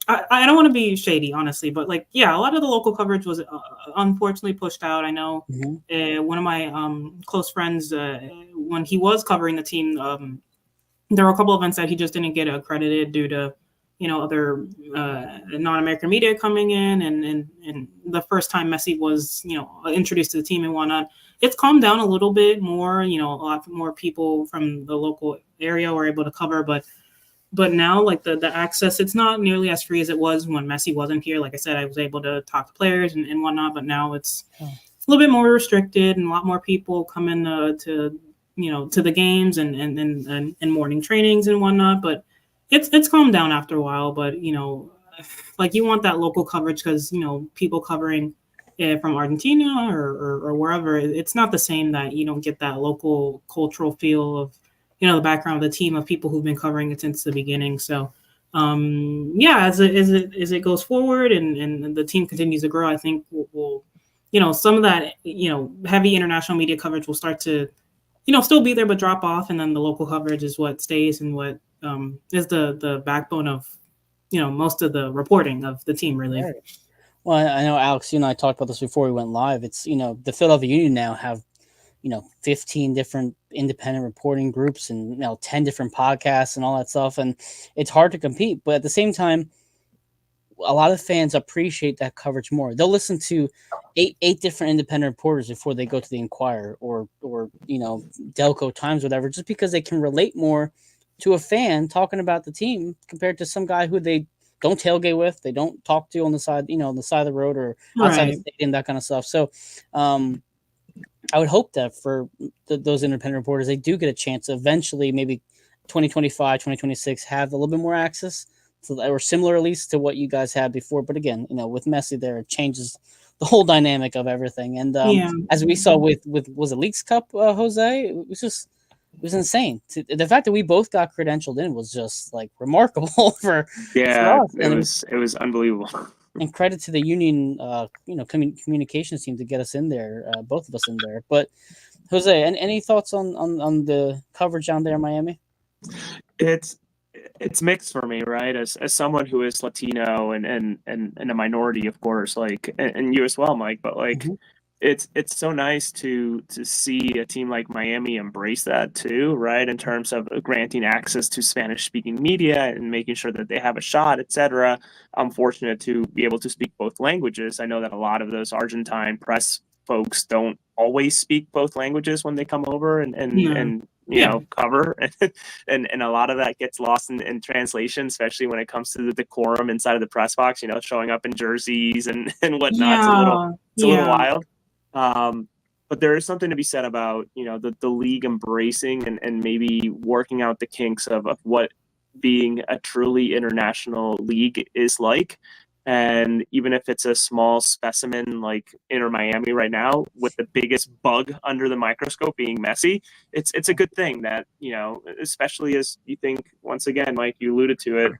I don't want to be shady, honestly, but a lot of the local coverage was unfortunately pushed out. I know one of my close friends, when he was covering the team, there were a couple of events that he just didn't get accredited due to, other non-American media coming in and the first time Messi was, introduced to the team and whatnot. It's calmed down a little bit more, a lot more people from the local area were able to cover, but now the access, it's not nearly as free as it was when Messi wasn't here. Like I said, I was able to talk to players and whatnot, but now it's a little bit more restricted and a lot more people come in to the games and morning trainings and whatnot, but it's calmed down after a while. But, you want that local coverage because, people covering from Argentina or wherever, it's not the same that you don't get that local cultural feel of, the background of the team of people who've been covering it since the beginning. So, as it goes forward and the team continues to grow, I think we'll some of that, heavy international media coverage will start to, still be there, but drop off. And then the local coverage is what stays and what is the backbone of, most of the reporting of the team, really. Right. Well, I know, Alex, you and I talked about this before we went live. It's, the Philadelphia Union now have, 15 different independent reporting groups and, 10 different podcasts and all that stuff. And it's hard to compete. But at the same time, a lot of fans appreciate that coverage more. They'll listen to eight different independent reporters before they go to the Inquirer or Delco Times, whatever, just because they can relate more to a fan talking about the team compared to some guy who they don't tailgate with, they don't talk to on the side, on the side of the road or outside the stadium, that kind of stuff. So I would hope that for those independent reporters, they do get a chance eventually, maybe 2025, 2026, have a little bit more access. So, or similar at least to what you guys had before. But again, with Messi there, it changes the whole dynamic of everything. And as we saw with was it Leagues Cup, Jose? It was insane. The fact that we both got credentialed in was just remarkable for us. It was unbelievable. And credit to the Union, communications team to get us in there, both of us in there. But Jose, any thoughts on the coverage down there in Miami? It's mixed for me, right? As someone who is Latino and a minority, of course, and you as well, Mike. But it's so nice to see a team like Miami embrace that too, right? In terms of granting access to Spanish-speaking media and making sure that they have a shot, etc. I'm fortunate to be able to speak both languages. I know that a lot of those Argentine press folks don't always speak both languages when they come over and cover, and a lot of that gets lost in translation, especially when it comes to the decorum inside of the press box. Showing up in jerseys and whatnot. It's a little wild. But there is something to be said about the league embracing and maybe working out the kinks of what being a truly international league is like. And even if it's a small specimen like Inter Miami right now, with the biggest bug under the microscope being Messi, it's a good thing that, especially as you think, once again, Mike, you alluded to it,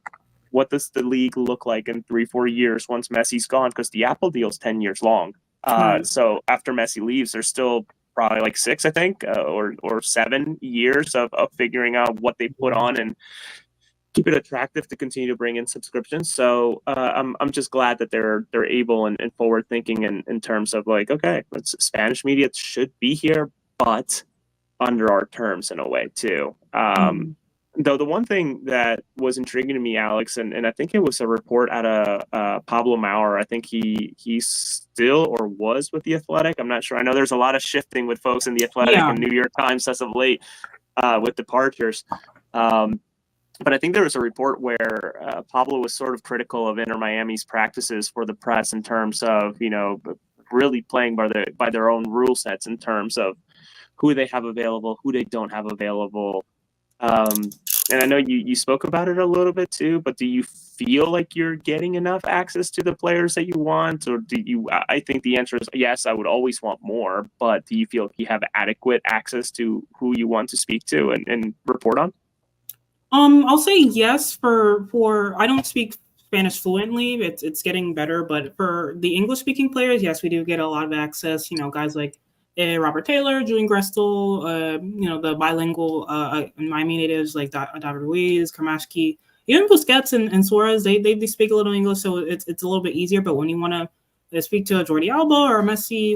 what does the league look like in 3-4 years once Messi's gone? Because the Apple deal's 10 years long. So after Messi leaves, there's still probably 6, I think, or 7 years of figuring out what they put on and keep it attractive to continue to bring in subscriptions. So I'm just glad that they're able and forward thinking in terms of like, okay, Spanish media should be here, but under our terms in a way too. Though the one thing that was intriguing to me, Alex, and I think it was a report out of Pablo Maurer. I think he still or was with the Athletic. I'm not sure. I know there's a lot of shifting with folks in the Athletic and New York Times as of late with departures. But I think there was a report where Pablo was sort of critical of Inter Miami's practices for the press in terms of, really playing by their own rule sets in terms of who they have available, who they don't have available. And I know you spoke about it a little bit too, but do you feel like you're getting enough access to the players that you want? Or I think the answer is yes, I would always want more, but do you feel like you have adequate access to who you want to speak to and report on? I'll say yes for I don't speak Spanish fluently. It's getting better, but for the English speaking players, yes, we do get a lot of access. Guys like Robert Taylor, Julian Grestel, the bilingual Miami natives like David Ruiz, Kamashki, even Busquets and Suarez, they speak a little English, so it's a little bit easier. But when you want to speak to a Jordi Alba or Messi,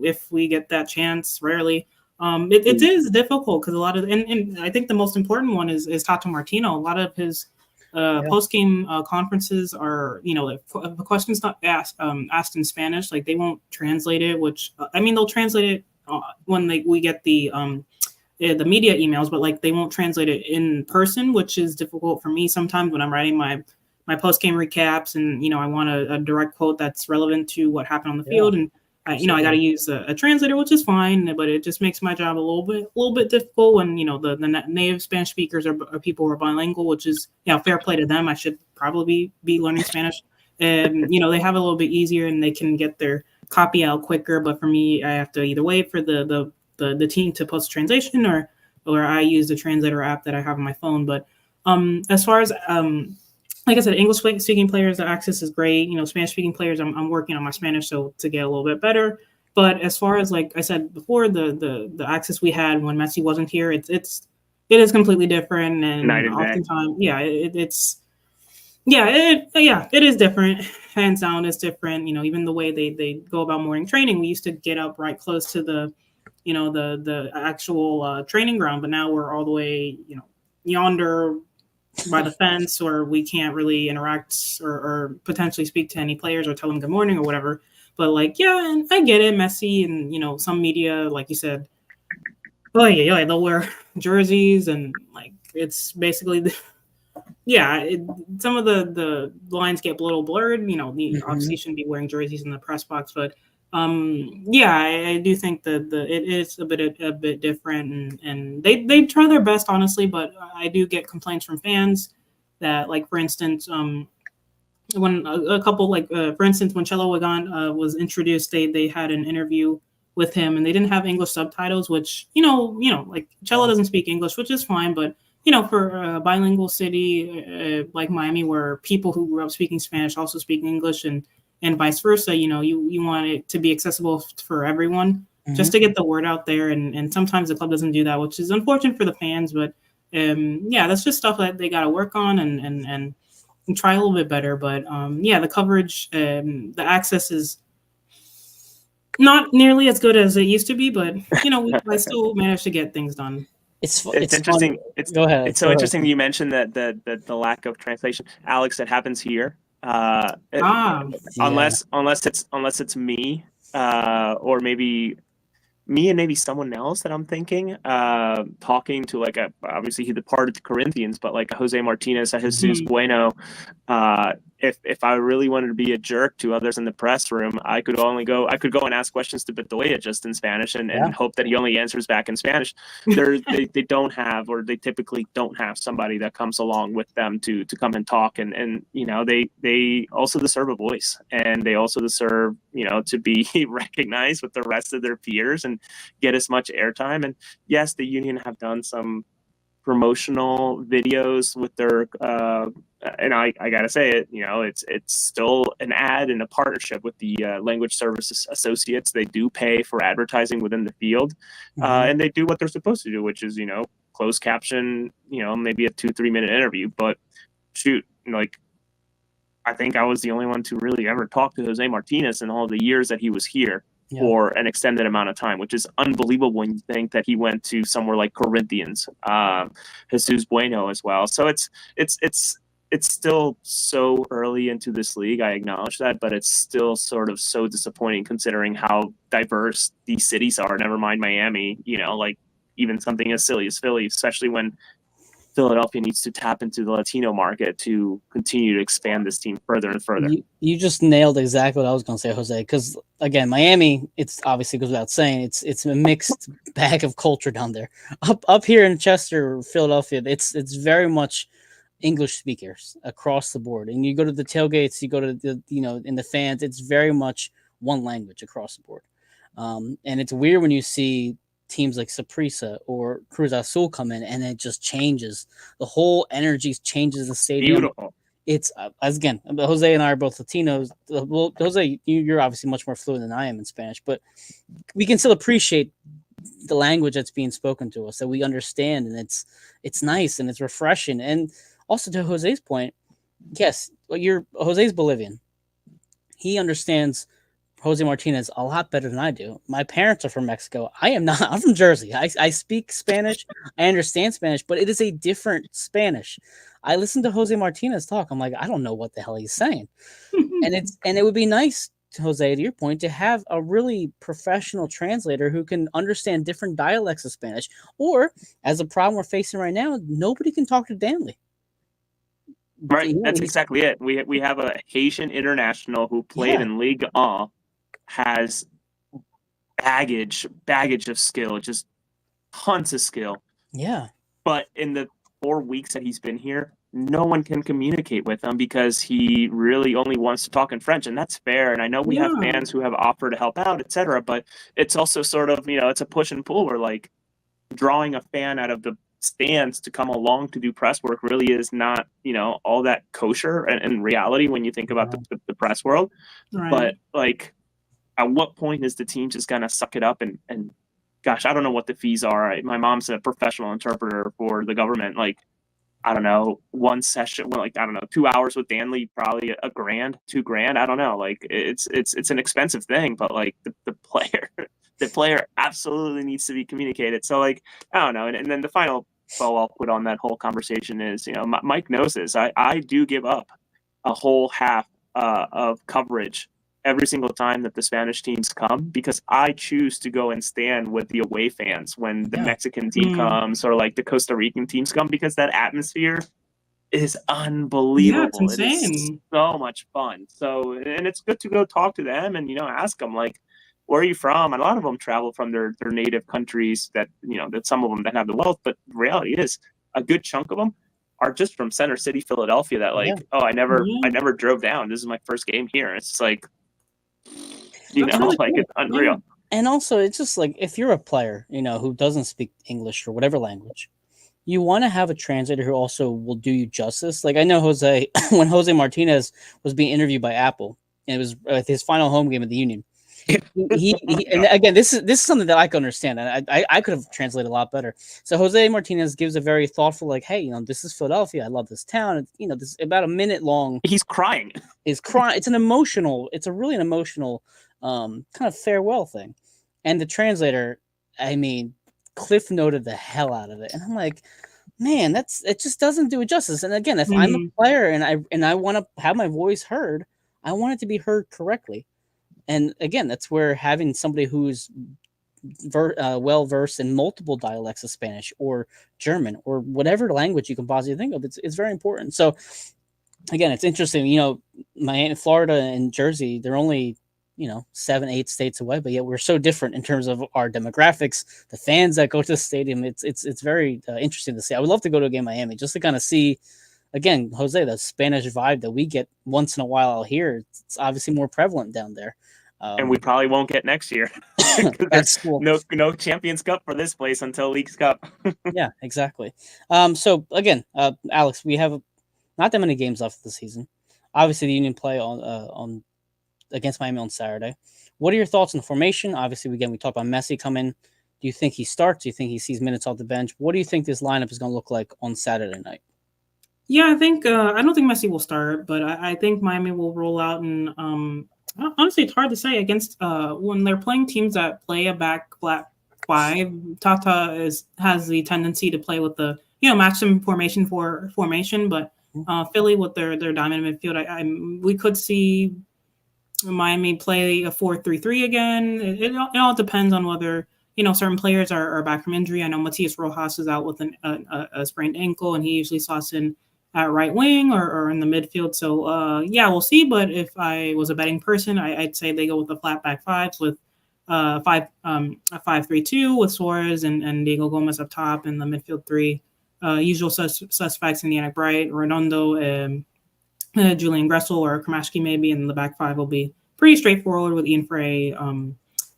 if we get that chance, rarely. It is difficult because a lot of and I think the most important one is Tata Martino. A lot of his post game conferences are the questions not asked in Spanish, like they won't translate it. Which they'll translate it when we get the media emails, but like they won't translate it in person, which is difficult for me sometimes when I'm writing my post game recaps and I want a direct quote that's relevant to what happened on the field and. I got to use a translator, which is fine, but it just makes my job a little bit difficult when the native Spanish speakers are people who are bilingual, which is fair play to them. I should probably be learning Spanish, and they have it a little bit easier and they can get their copy out quicker. But for me, I have to either wait for the team to post translation or I use the translator app that I have on my phone. But as far as like I said, English-speaking players, the access is great. Spanish-speaking players, I'm working on my Spanish to get a little bit better. But as far as like I said before, the access we had when Messi wasn't here, it is completely different. And oftentimes, it is different. Hands down, it's different. Even the way they go about morning training, we used to get up right close to the actual training ground, but now we're all the way yonder by the fence, or we can't really interact or potentially speak to any players or tell them good morning or whatever. But and I get it, Messi and some media, like you said, they'll wear jerseys and it's basicly some of the lines get a little blurred. Obviously shouldn't be wearing jerseys in the press box, but I do think that it is a bit different, and they try their best, honestly. But I do get complaints from fans that, for instance, when a couple for instance, when Chelo Wagan was introduced, they had an interview with him, and they didn't have English subtitles, which Chelo doesn't speak English, which is fine, but for a bilingual city like Miami, where people who grew up speaking Spanish also speak English, and vice versa, you want it to be accessible for everyone, just to get the word out there. And sometimes the club doesn't do that, which is unfortunate for the fans. But that's just stuff that they got to work on and try a little bit better. But the coverage, the access is not nearly as good as it used to be. But I still managed to get things done. It's interesting. Go ahead. It's so interesting you mentioned that the lack of translation, Alex. That happens here. Unless it's me or maybe me and maybe someone else that I'm thinking talking to obviously he departed to Corinthians, but like Jose Martinez, Jesus Bueno, if I really wanted to be a jerk to others in the press room, I could go and ask questions to Bedoya just in Spanish and hope that he only answers back in Spanish. They don't have, or they typically don't have, somebody that comes along with them to come and talk, and they also deserve a voice, and they also deserve to be recognized with the rest of their peers and get as much airtime. And yes, the union have done some promotional videos with their and I gotta say it, it's still an ad and a partnership with the Language Services Associates. They do pay for advertising within the field, and they do what they're supposed to do, which is closed caption, maybe a 2-3 minute interview. But shoot, like, I think I was the only one to really ever talk to Jose Martinez in all the years that he was here for an extended amount of time, which is unbelievable when you think that he went to somewhere like Corinthians, Jesus Bueno as well. So it's still so early into this league. I acknowledge that, but it's still sort of so disappointing considering how diverse these cities are. Never mind Miami, like even something as silly as Philly, especially when Philadelphia needs to tap into the Latino market to continue to expand this team further and further. You just nailed exactly what I was going to say, Jose. Because again, Miami, it's obviously goes without saying, it's a mixed bag of culture down there. Up here in Chester, Philadelphia, it's very much English speakers across the board. And you go to the tailgates, you go to the in the fans, it's very much one language across the board. And it's weird when you see teams like Saprissa or Cruz Azul come in and it just changes. The whole energy changes the stadium. Beautiful. It's again, Jose and I are both Latinos. Well, Jose, you're obviously much more fluent than I am in Spanish, but we can still appreciate the language that's being spoken to us, that we understand, and it's nice and it's refreshing. And also to Jose's point, yes, Jose's Bolivian. He understands Jose Martinez a lot better than I do. My parents are from Mexico. I am not. I'm from Jersey. I speak Spanish. I understand Spanish, but it is a different Spanish. I listen to Jose Martinez talk. I'm like, I don't know what the hell he's saying. and it would be nice, Jose, to your point, to have a really professional translator who can understand different dialects of Spanish. Or, as a problem we're facing right now, nobody can talk to Danley. Right, that's exactly it. We have a Haitian international who played in Ligue 1, has baggage of skill, just tons of skill. Yeah. But in the 4 weeks that he's been here, no one can communicate with him because he really only wants to talk in French, and that's fair. And I know we have fans who have offered to help out, etc. But it's also sort of, it's a push and pull where, like, drawing a fan out of the stands to come along to do press work really is not, all that kosher in reality when you think about the press world. Right. But, like, at what point is the team just going to suck it up and gosh, I don't know what the fees are. My mom's a professional interpreter for the government. Like, I don't know, one session, 2 hours with Danley, probably $1,000, $2,000. I don't know. Like, it's an expensive thing, but like the player absolutely needs to be communicated. So, like, I don't know. And then the final bow I'll put on that whole conversation is, Mike knows this. I do give up a whole half of coverage every single time that the Spanish teams come because I choose to go and stand with the away fans when the Mexican team comes or like the Costa Rican teams come because that atmosphere is unbelievable. Yeah, it's insane. It is so much fun. So, and it's good to go talk to them and, ask them, like, where are you from? And a lot of them travel from their native countries that, that some of them that have the wealth, but the reality is a good chunk of them are just from Center City, Philadelphia that like, I never drove down. This is my first game here. It's like, really cool. It's unreal. And also it's just like, if you're a player, who doesn't speak English or whatever language, you want to have a translator who also will do you justice. Like I know Jose, when Jose Martinez was being interviewed by Apple, and it was his final home game of the Union. He and again, this is something that I can understand. I could have translated a lot better. So Jose Martinez gives a very thoughtful, like, hey, this is Philadelphia. I love this town. This is about a minute long. He's crying. It's a really emotional kind of farewell thing. And the translator, I mean, cliff noted the hell out of it. And I'm like, man, it just doesn't do it justice. And again, if I'm a player and I want to have my voice heard, I want it to be heard correctly. And again, that's where having somebody who's well versed in multiple dialects of Spanish or German or whatever language you can possibly think of, it's very important. So again, it's interesting. Miami, Florida, and Jersey, they're only 7-8 states away, but yet we're so different in terms of our demographics, the fans that go to the stadium. It's very interesting to see. I would love to go to a game in Miami just to kind of see. Again, Jose, the Spanish vibe that we get once in a while out here, it's obviously more prevalent down there. And we probably won't get next year. That's cool. No Champions Cup for this place until Leagues Cup. Yeah, exactly. So again, Alex, we have not that many games left this season. Obviously, the Union play on against Miami on Saturday. What are your thoughts on the formation? Obviously, we talked about Messi coming. Do you think he starts? Do you think he sees minutes off the bench? What do you think this lineup is going to look like on Saturday night? Yeah, I think I don't think Messi will start, but I think Miami will roll out. And honestly, it's hard to say against when they're playing teams that play a back five. Tata has the tendency to play with the maximum formation, but Philly with their diamond midfield, we could see Miami play a 4-3-3 again. It all depends on whether certain players are back from injury. I know Matias Rojas is out with a sprained ankle, and he usually slots in at right wing or in the midfield. So we'll see. But if I was a betting person, I'd say they go with the flat back fives with a 5-3-2 with Suarez and Diego Gomez up top, and the midfield three usual suspects in Yannick Bright, Redondo, Julian Gressel, or Kamashki maybe, and the back five will be pretty straightforward with Ian Frey,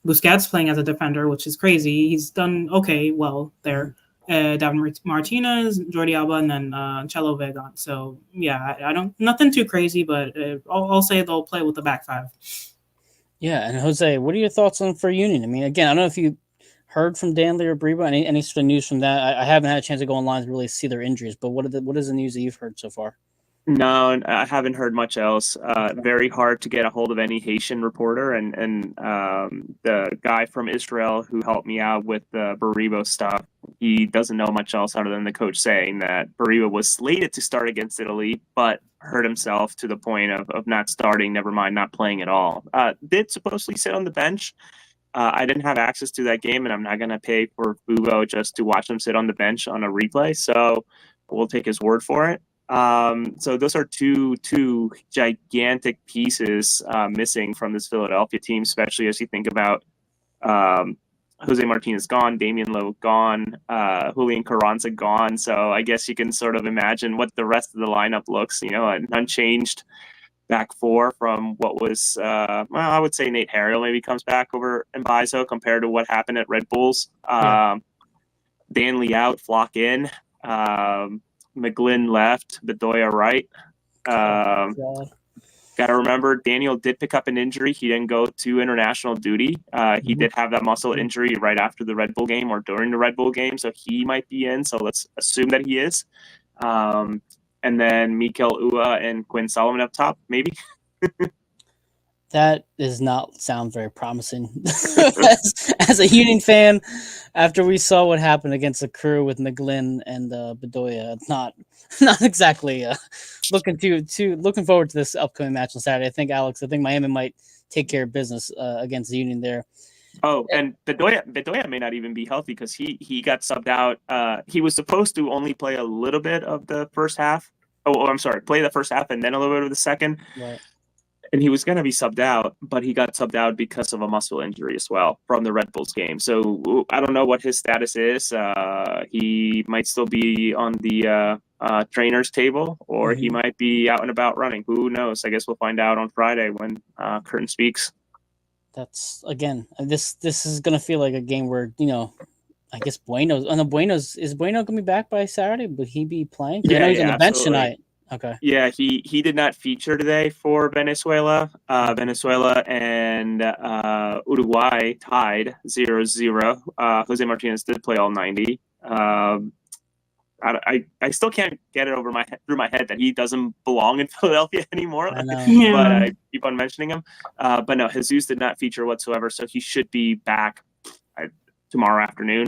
Busquets playing as a defender, which is crazy. He's done well there. David Martinez, Jordi Alba, and then Chelo Vegan. So nothing too crazy, but I'll say they'll play with the back five. Yeah, and Jose, what are your thoughts on for Union? I mean, again, I don't know if you heard from Danley or Breba, any sort of news from that. I haven't had a chance to go online to really see their injuries, but what is the news that you've heard so far? No, I haven't heard much else. Very hard to get a hold of any Haitian reporter, and the guy from Israel who helped me out with the Baribo stuff, he doesn't know much else other than the coach saying that Baribo was slated to start against Italy, but hurt himself to the point of not starting, never mind not playing at all. Did supposedly sit on the bench. I didn't have access to that game, and I'm not going to pay for Fubo just to watch him sit on the bench on a replay, so we'll take his word for it. So those are two gigantic pieces missing from this Philadelphia team, especially as you think about Jose Martinez gone, Damian Lowe gone, Julian Carranza gone. So I guess you can sort of imagine what the rest of the lineup looks, an unchanged back four from what was, I would say Nate Harriel maybe comes back over Mbaizo compared to what happened at Red Bulls. Danley out, Flock in. McGlynn left, Bedoya right. Got to remember, Daniel did pick up an injury. He didn't go to international duty. He did have that muscle injury right after the Red Bull game or during the Red Bull game, so he might be in. So let's assume that he is. And then Mikel Ua and Quinn Solomon up top, maybe. That does not sound very promising as a Union fan. After we saw what happened against the Crew with McGlynn and Bedoya, it's not exactly looking forward to this upcoming match on Saturday. I think Miami might take care of business against the Union there. Oh, and Bedoya may not even be healthy because he got subbed out. He was supposed to only play a little bit of the first half. Oh, I'm sorry, play the first half and then a little bit of the second. Right. And he was going to be subbed out, but he got subbed out because of a muscle injury as well from the Red Bulls game. So I don't know what his status is. He might still be on the trainer's table, or he might be out and about running. Who knows? I guess we'll find out on Friday when Curtin speaks. That's, again, this is going to feel like a game where, I guess Bueno's is Bueno going to be back by Saturday? Would he be playing? I know he's on the bench tonight. Okay. Yeah, he did not feature today for Venezuela. Venezuela and Uruguay tied 0-0. Jose Martinez did play all 90. I still can't get it through my head that he doesn't belong in Philadelphia anymore. I know. Yeah. But I keep on mentioning him. But no, Jesus did not feature whatsoever, so he should be back tomorrow afternoon.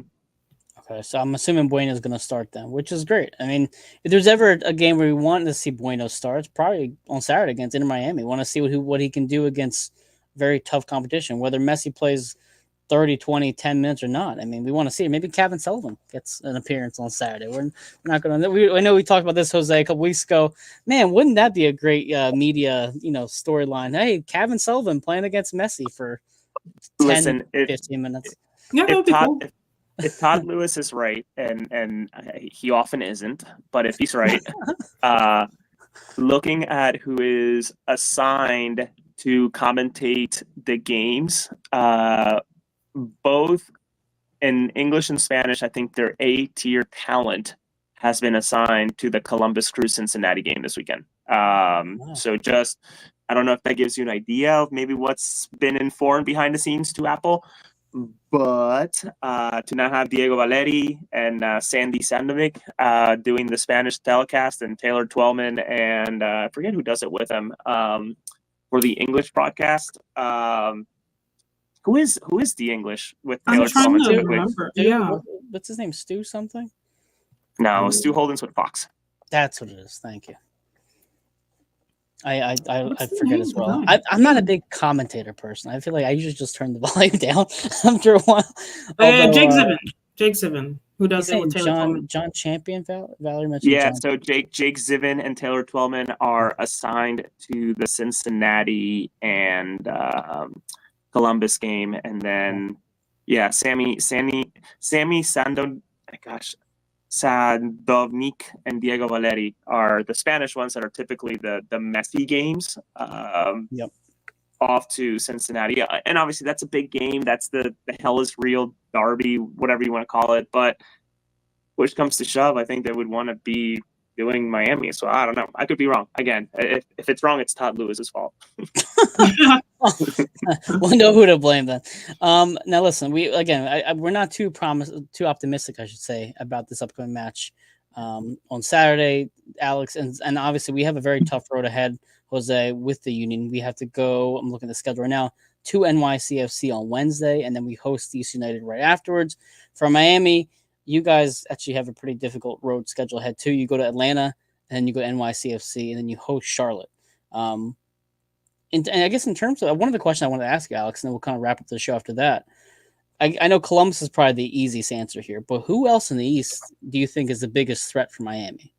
Okay, so I'm assuming Bueno's going to start then, which is great. I mean, if there's ever a game where we want to see Bueno start, it's probably on Saturday against Inter Miami. We want to see what he can do against very tough competition, whether Messi plays 30, 20, 10 minutes or not. I mean, we want to see it. Maybe Kevin Sullivan gets an appearance on Saturday. We're not going to – I know we talked about this, Jose, a couple weeks ago. Man, wouldn't that be a great media, storyline? Hey, Kevin Sullivan playing against Messi for 10, 15 minutes. Yeah, that would be cool. If Todd Lewis is right, and he often isn't, but if he's right, looking at who is assigned to commentate the games, both in English and Spanish, I think their A-tier talent has been assigned to the Columbus Crew Cincinnati game this weekend. So I don't know if that gives you an idea of maybe what's been informed behind the scenes to Apple. But to not have Diego Valeri and Sandy Sandovic doing the Spanish telecast, and Taylor Twellman and I forget who does it with him for the English broadcast. Who is the English with I'm Taylor trying Twellman to typically? remember. Stu, Yeah. what's his name? Stu something? No, Stu Holden's with Fox. That's what it is. Thank you. I What's the forget name as of the well. guy? I'm not a big commentator person. I feel like I usually just turn the volume down after a while. Jake Zivin. Jake Zivin, who does it with Taylor Twellman. John Champion. Valerie mentioned. Yeah, John. so Jake Zivin and Taylor Twellman are assigned to the Cincinnati and Columbus game, and then Sammy Sadovnik and Diego Valeri are the Spanish ones that are typically the messy games. Yep. Off to Cincinnati, and obviously that's a big game. That's the hell is real derby, whatever you want to call it. But push comes to shove, I think they would want to be doing Miami. So I don't know. I could be wrong. Again, if it's wrong, it's Todd Lewis's fault. We'll know who to blame then. Now listen, we're not too optimistic, I should say, about this upcoming match on Saturday, Alex, and obviously we have a very tough road ahead, Jose, with the Union. We have to go. I'm looking at the schedule right now. To NYCFC on Wednesday, and then we host DC United right afterwards. For Miami, you guys actually have a pretty difficult road schedule ahead too. You go to Atlanta, and then you go to NYCFC, and then you host Charlotte. And I guess in terms of one of the questions I wanted to ask you, Alex, and then we'll kind of wrap up the show after that. I know Columbus is probably the easiest answer here, but who else in the East do you think is the biggest threat for Miami?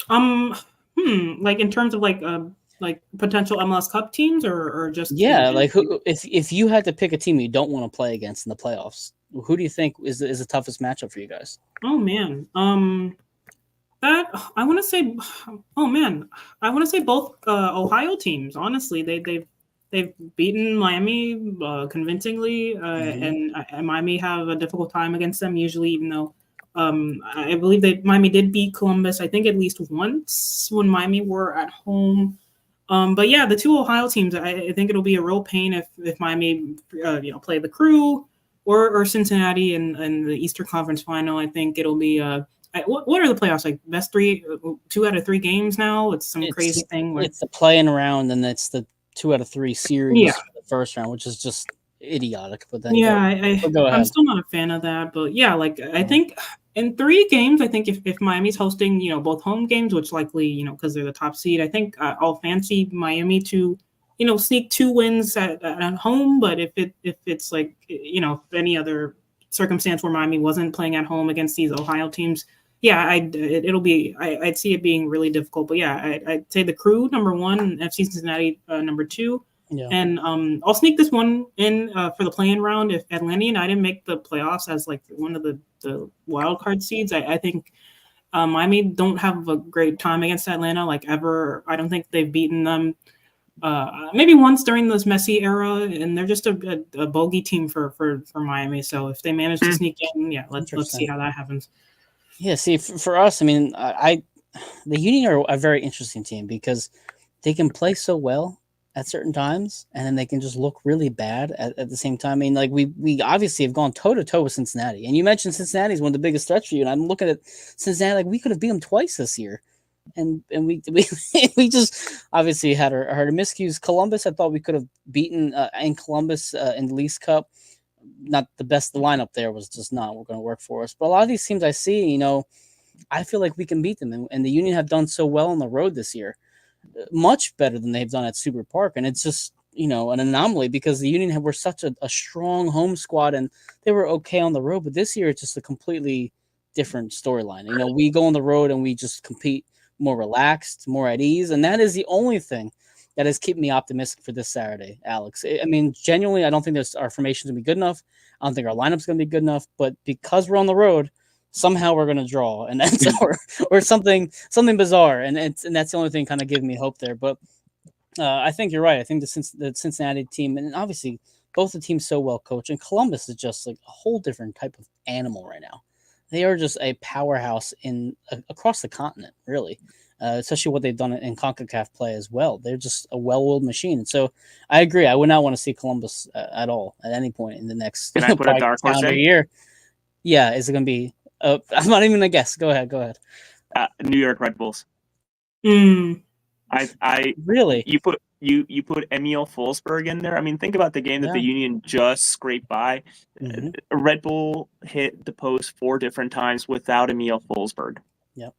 Like in terms of like potential MLS Cup teams, or just who, if you had to pick a team you don't want to play against in the playoffs, who do you think is the toughest matchup for you guys? Oh man, that I want to say, both Ohio teams. Honestly, they've beaten Miami convincingly, and Miami have a difficult time against them usually. Even though I believe Miami did beat Columbus, I think at least once when Miami were at home. But yeah, the two Ohio teams, I think it'll be a real pain if Miami, play the Crew or Cincinnati in the Eastern Conference Final. I think it'll be what are the playoffs like? Best 2 out of 3 games now. It's crazy thing. It's the playing round, and it's the 2 out of 3 series for the first round, which is just idiotic. But then go ahead. I'm still not a fan of that. But yeah, I think in 3 games, I think if Miami's hosting, both home games, which likely, because they're the top seed, I think I'll fancy Miami to, sneak 2 wins at home. But if it's like, any other circumstance where Miami wasn't playing at home against these Ohio teams, yeah, I'd see it being really difficult. But yeah, I'd say the Crew number 1, FC Cincinnati number 2. Yeah. And I'll sneak this one in for the play-in round. If Atlanta United make the playoffs as like one of the wild card seeds, I think Miami don't have a great time against Atlanta ever. I don't think they've beaten them maybe once during this Messi era, and they're just a bogey team for Miami. So if they manage to sneak in, let's see how that happens. Yeah, see, for us, I mean, the Union are a very interesting team because they can play so well at certain times, and then they can just look really bad at the same time. I mean, we obviously have gone toe-to-toe with Cincinnati, and you mentioned Cincinnati is one of the biggest threats for you, and I'm looking at Cincinnati we could have beat them twice this year, and we just obviously had our miscues. Columbus, I thought we could have beaten in Columbus in the Leagues Cup. Not the best. The lineup there was just not going to work for us. But a lot of these teams I see, I feel like we can beat them, and the Union have done so well on the road this year. Much better than they've done at Super Park, and it's just an anomaly because the Union were such a strong home squad and they were okay on the road, but this year it's just a completely different storyline. We go on the road and we just compete more relaxed, more at ease, and that is the only thing that is keeping me optimistic for this Saturday, Alex. I mean, genuinely, I don't think our formation's gonna be good enough. I don't think our lineup's gonna be good enough, but because we're on the road, somehow we're going to draw, and that's or something bizarre, and that's the only thing kind of giving me hope there. But I think you're right. I think the Cincinnati team, and obviously both the teams so well coached, and Columbus is just like a whole different type of animal right now. they are just a powerhouse across the continent, really. Especially what they've done in CONCACAF play as well. They're just a well-oiled machine. And so I agree. I would not want to see Columbus at all at any point in the next Can I put a dark horse calendar in? year. Yeah, is it going to be? I'm not even gonna guess. Go ahead. New York Red Bulls. I really. You put Emil Forsberg in there. I mean, think about the game that the Union just scraped by. Mm-hmm. Red Bull hit the post 4 different times without Emil Forsberg. Yep.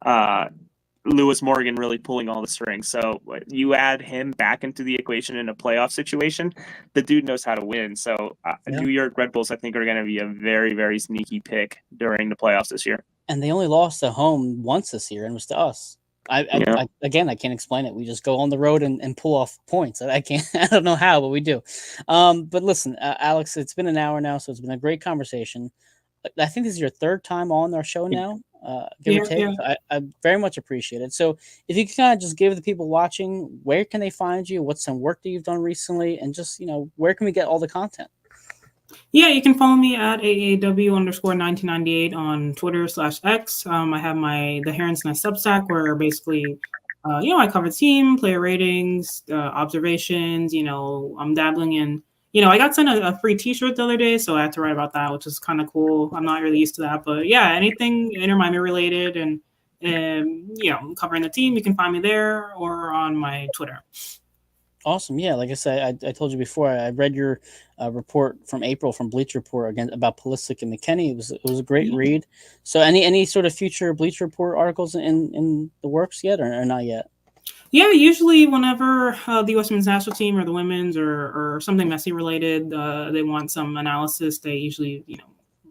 Lewis Morgan really pulling all the strings. So you add him back into the equation in a playoff situation, the dude knows how to win. So New York Red Bulls, I think, are going to be a very, very sneaky pick during the playoffs this year. And they only lost at home once this year, and it was to us. I can't explain it. We just go on the road and pull off points. I don't know how, but we do. But listen, Alex, it's been an hour now, so it's been a great conversation. I think this is your 3rd time on our show now. Give or take. Yeah. I very much appreciate it. So if you can kind of just give the people watching, where can they find you? What's some work that you've done recently? And just, where can we get all the content? Yeah, you can follow me at AAW_1998 on Twitter /X. I have the Heron's Nest Substack where basically, I cover team, player ratings, observations, I'm dabbling in, I got sent a free t-shirt the other day, so I had to write about that, which is kind of cool. I'm not really used to that, but yeah, anything Inter Miami related and covering the team, you can find me there or on my Twitter. Awesome. Yeah, like I said, I told you before, I read your report from April from Bleacher Report again about Pulisic and McKennie. It was a great read. So any sort of future Bleacher Report articles in the works yet or not yet? Yeah, usually whenever the U.S. men's national team or the women's or something Messi related, they want some analysis, they usually,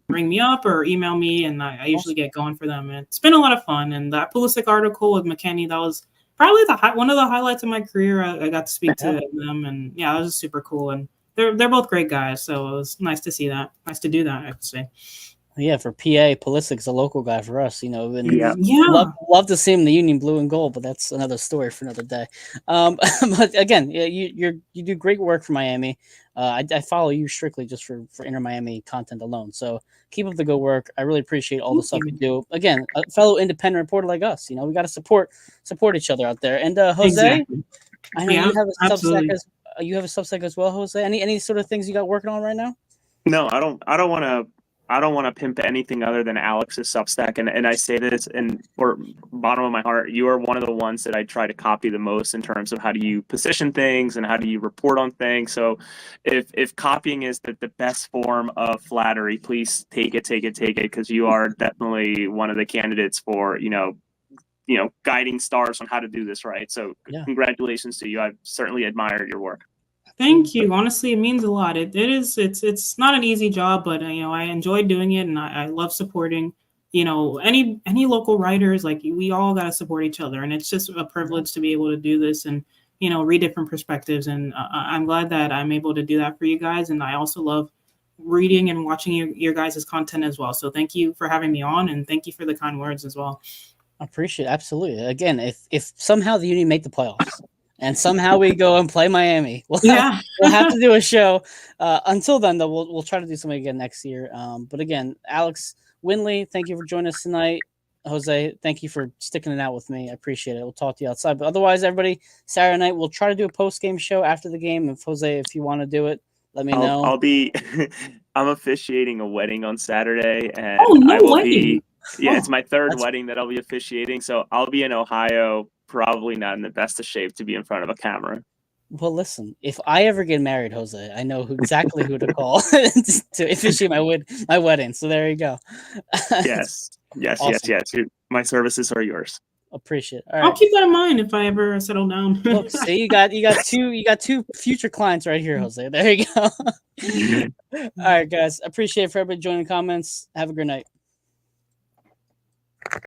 ring me up or email me, and I usually get going for them. And it's been a lot of fun. And that Pulisic article with McKennie, that was probably one of the highlights of my career. I got to speak to them, and yeah, it was super cool. And they're both great guys, so it was nice to see that. Nice to do that, I have to say. Yeah, for PA, Pulisic's a local guy for us, and love to see him in the Union blue and gold, but that's another story for another day. But again, you do great work for Miami. I follow you strictly just for Inter Miami content alone. So keep up the good work. I really appreciate all the stuff you do. Again, a fellow independent reporter like us, we got to support each other out there. And Jose, exactly. I know you have a Substack as well, Jose. Any sort of things you got working on right now? No, I don't want to pimp anything other than Alex's Substack, and I say this for bottom of my heart, you are one of the ones that I try to copy the most in terms of how do you position things and how do you report on things. So if copying is the best form of flattery, please take it, because you are definitely one of the candidates for guiding stars on how to do this right. So Congratulations to you. I've certainly admired your work. Thank you. Honestly, it means a lot. It's not an easy job, but I enjoy doing it, and I love supporting any local writers. Like, we all got to support each other, and it's just a privilege to be able to do this and read different perspectives. And I'm glad that I'm able to do that for you guys. And I also love reading and watching your guys' content as well. So thank you for having me on, and thank you for the kind words as well. I appreciate it. Absolutely. Again, if somehow the Union make the playoffs. And somehow we go and play Miami. We'll have to do a show. Until then, though, we'll try to do something again next year. But again, Alex Windley, thank you for joining us tonight. Jose, thank you for sticking it out with me. I appreciate it. We'll talk to you outside. But otherwise, everybody, Saturday night, we'll try to do a post-game show after the game. If you want to do it, let me know. I'm officiating a wedding on Saturday, and I will way. be. Yeah, it's my 3rd wedding that I'll be officiating. So I'll be in Ohio, probably not in the best of shape to be in front of a camera. Well, listen, if I ever get married, Jose, I know exactly who to call to officiate my wedding. So there you go. Yes. My services are yours. Appreciate it. All right. I'll keep that in mind if I ever settle down. Look, see, you got two future clients right here, Jose. There you go. All right, guys. Appreciate it for everybody joining the comments. Have a good night.